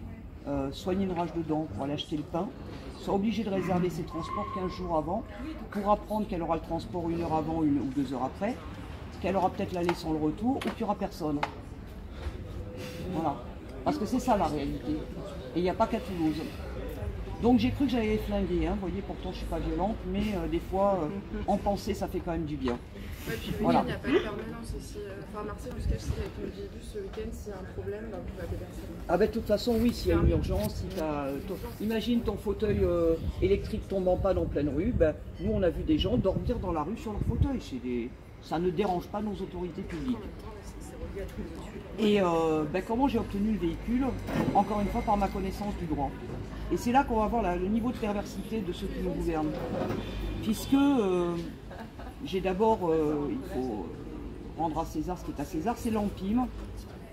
soigner une rage de dents, pour aller acheter le pain, soit obligée de réserver ses transports 15 jours avant, pour apprendre qu'elle aura le transport 1 heure avant, 1 ou 2 heures après, qu'elle aura peut-être l'aller sans le retour, ou qu'il n'y aura personne. Voilà. Parce que c'est ça la réalité. Et il n'y a pas qu'à Toulouse. Donc j'ai cru que j'allais les flinguer, hein. Vous voyez, pourtant je ne suis pas violente, mais des fois, en penser, ça fait quand même du bien. Ouais, puis le Voilà. week-end, il n'y a pas de permanence aussi. Enfin, Marseille, jusqu'à ce qu'il y ait avec le bus ce week-end, s'il y a un problème, bah, vous avez personne. Ah ben de toute façon, oui, s'il y a une urgence, si imagine ton fauteuil électrique tombe en panne en pleine rue, ben, nous on a vu des gens dormir dans la rue sur leur fauteuil. Ça ne dérange pas nos autorités publiques. Et comment j'ai obtenu le véhicule? Encore une fois, par ma connaissance du droit. Et c'est là qu'on va voir le niveau de perversité de ceux qui nous gouvernent. Puisque j'ai d'abord, il faut rendre à César ce qui est à César, c'est l'ANPIM,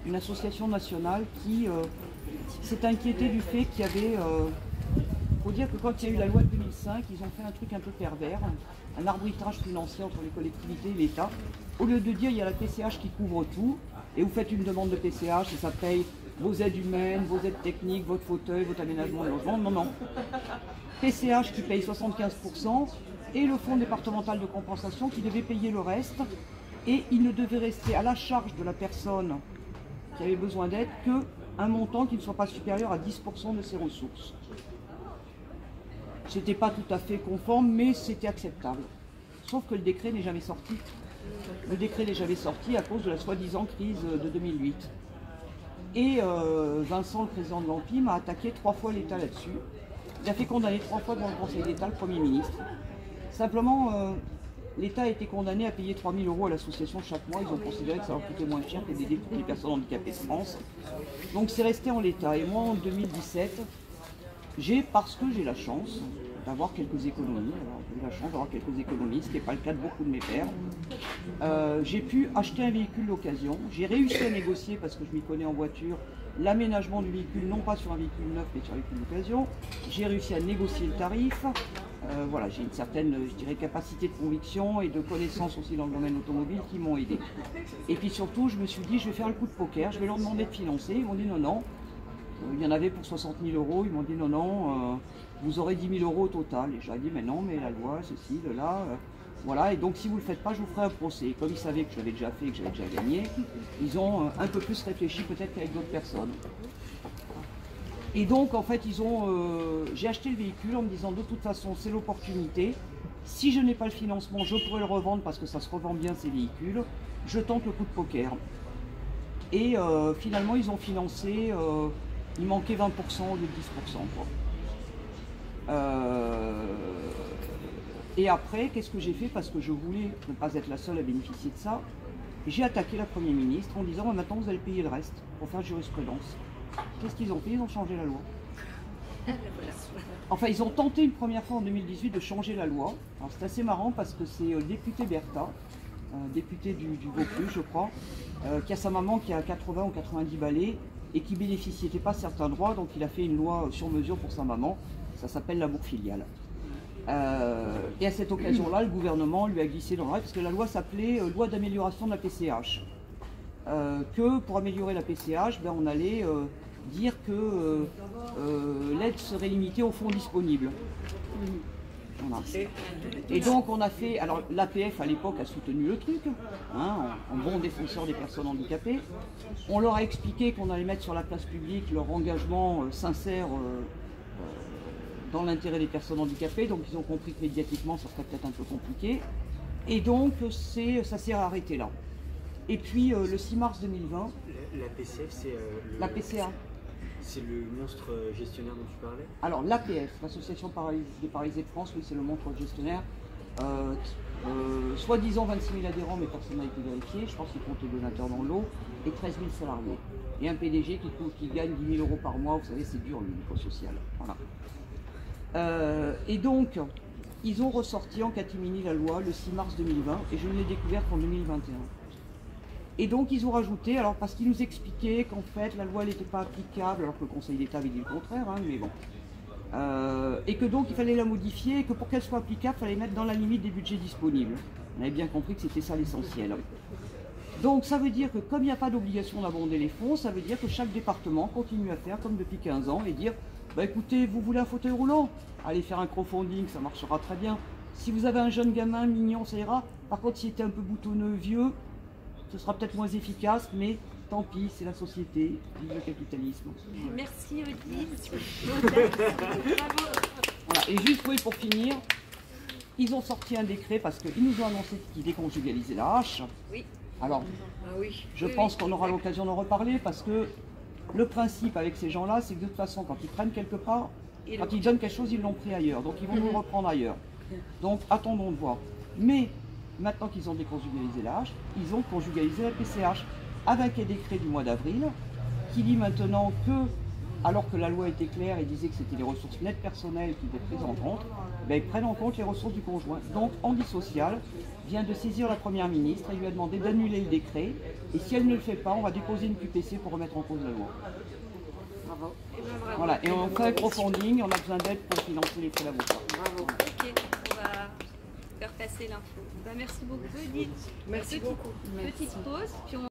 une association nationale qui s'est inquiétée du fait qu'il y avait... Il faut dire que quand il y a eu la loi de 2005, ils ont fait un truc un peu pervers, un arbitrage financier entre les collectivités et l'État. Au lieu de dire il y a la PCH qui couvre tout, et vous faites une demande de PCH et ça paye vos aides humaines, vos aides techniques, votre fauteuil, votre aménagement de logement. Non, non. PCH qui paye 75% et le fonds départemental de compensation qui devait payer le reste. Et il ne devait rester à la charge de la personne qui avait besoin d'aide qu'un montant qui ne soit pas supérieur à 10% de ses ressources. C'était pas tout à fait conforme, mais c'était acceptable. Sauf que le décret n'est jamais sorti. Le décret déjà avait sorti à cause de la soi-disant crise de 2008. Et Vincent, le président de l'Empire, m'a attaqué 3 fois l'État là-dessus. Il a fait condamner 3 fois devant le Conseil d'État le Premier ministre. Simplement, l'État a été condamné à payer 3 000 € à l'association chaque mois. Ils ont considéré que ça leur coûtait moins cher que d'aider toutes les personnes handicapées de France. Donc c'est resté en l'état. Et moi, en 2017, parce que j'ai la chance d'avoir quelques économies, ce qui n'est pas le cas de beaucoup de mes pairs, j'ai pu acheter un véhicule d'occasion. J'ai réussi à négocier, parce que je m'y connais en voiture, l'aménagement du véhicule, non pas sur un véhicule neuf, mais sur un véhicule d'occasion. J'ai réussi à négocier le tarif. Voilà, j'ai une certaine, je dirais, capacité de conviction et de connaissance aussi dans le domaine automobile qui m'ont aidé. Et puis surtout, je me suis dit, je vais faire le coup de poker, je vais leur demander de financer. Ils m'ont dit non, non. Il y en avait pour 60 000 €. Ils m'ont dit non, non, vous aurez 10 000 € au total. Et j'ai dit, mais non, mais la loi, ceci, de là. Voilà, et donc si vous ne le faites pas, je vous ferai un procès. Et comme ils savaient que je l'avais déjà fait et que j'avais déjà gagné, ils ont un peu plus réfléchi peut-être qu'avec d'autres personnes. Et donc en fait, j'ai acheté le véhicule en me disant de toute façon c'est l'opportunité. Si je n'ai pas le financement, je pourrais le revendre parce que ça se revend bien ces véhicules. Je tente le coup de poker. Et finalement ils ont financé, il manquait 20% au lieu de 10%. Quoi. Et après, qu'est-ce que j'ai fait? Parce que je voulais ne pas être la seule à bénéficier de ça. J'ai attaqué la Première ministre en disant maintenant vous allez payer le reste pour faire jurisprudence. Qu'est-ce qu'ils ont fait? Ils ont changé la loi. Enfin, ils ont tenté une première fois en 2018 de changer la loi. Alors c'est assez marrant parce que c'est le député Bertha, député du Vaucluse, je crois, qui a sa maman qui a 80 ou 90 balais et qui bénéficiait pas de certains droits, donc il a fait une loi sur mesure pour sa maman. Ça s'appelle l'amour filial. Et à cette occasion-là, le gouvernement lui a glissé dans l'oreille, parce que la loi s'appelait loi d'amélioration de la PCH. Que pour améliorer la PCH, ben, on allait dire que l'aide serait limitée aux fonds disponibles. Voilà. Et donc on a fait, alors l'APF à l'époque a soutenu le truc, hein, en bon défenseur des personnes handicapées. On leur a expliqué qu'on allait mettre sur la place publique leur engagement sincère dans l'intérêt des personnes handicapées, donc ils ont compris que médiatiquement ça serait peut-être un peu compliqué. Et donc ça s'est arrêté là. Et puis le 6 mars 2020... La PCF, c'est... la PCA. C'est le monstre gestionnaire dont tu parlais? Alors l'APF, l'Association des Paralysés de France, oui c'est le monstre gestionnaire. Soi-disant 26 000 adhérents, mais personne n'a été vérifié. Je pense qu'il compte les donateurs dans l'eau. Et 13 000 salariés. Et un PDG qui gagne 10 000 € par mois, vous savez c'est dur le niveau social. Voilà. Et donc, ils ont ressorti en catimini la loi le 6 mars 2020 et je ne l'ai découverte qu'en 2021. Et donc, ils ont rajouté, alors parce qu'ils nous expliquaient qu'en fait, la loi n'était pas applicable, alors que le Conseil d'État avait dit le contraire, hein, mais bon. Et que donc, il fallait la modifier et que pour qu'elle soit applicable, il fallait mettre dans la limite des budgets disponibles. On avait bien compris que c'était ça l'essentiel. Donc, ça veut dire que comme il n'y a pas d'obligation d'abonder les fonds, ça veut dire que chaque département continue à faire comme depuis 15 ans et dire bah écoutez, vous voulez un fauteuil roulant? Allez faire un crowdfunding, ça marchera très bien. Si vous avez un jeune gamin mignon, ça ira. Par contre, s'il était un peu boutonneux, vieux, ce sera peut-être moins efficace, mais tant pis, c'est la société, vive le capitalisme. Merci Odile. Voilà. Et juste oui, pour finir, ils ont sorti un décret parce qu'ils nous ont annoncé qu'ils déconjugalisaient la hache. Oui. Alors, je pense qu'on aura l'occasion d'en reparler parce que le principe avec ces gens-là, c'est que de toute façon, quand ils prennent quelque part, quand ils donnent quelque chose, ils l'ont pris ailleurs. Donc ils vont nous le reprendre ailleurs. Donc attendons de voir. Mais maintenant qu'ils ont déconjugalisé la hache, ils ont conjugalisé la PCH avec un décret du mois d'avril qui dit maintenant que, alors que la loi était claire et disait que c'était les ressources nettes personnelles qui étaient prises en compte, ben, ils prennent en compte les ressources du conjoint. Donc Andy Social vient de saisir la Première ministre et lui a demandé d'annuler le décret. Et si elle ne le fait pas, on va déposer une QPC pour remettre en cause la loi. Bravo. Voilà, et on fait un crowdfunding, on a besoin d'aide pour financer les frais d'avocat. Bravo. Ok, on va faire passer l'info. Bah, merci beaucoup Odile. Merci beaucoup. Petite pause, puis on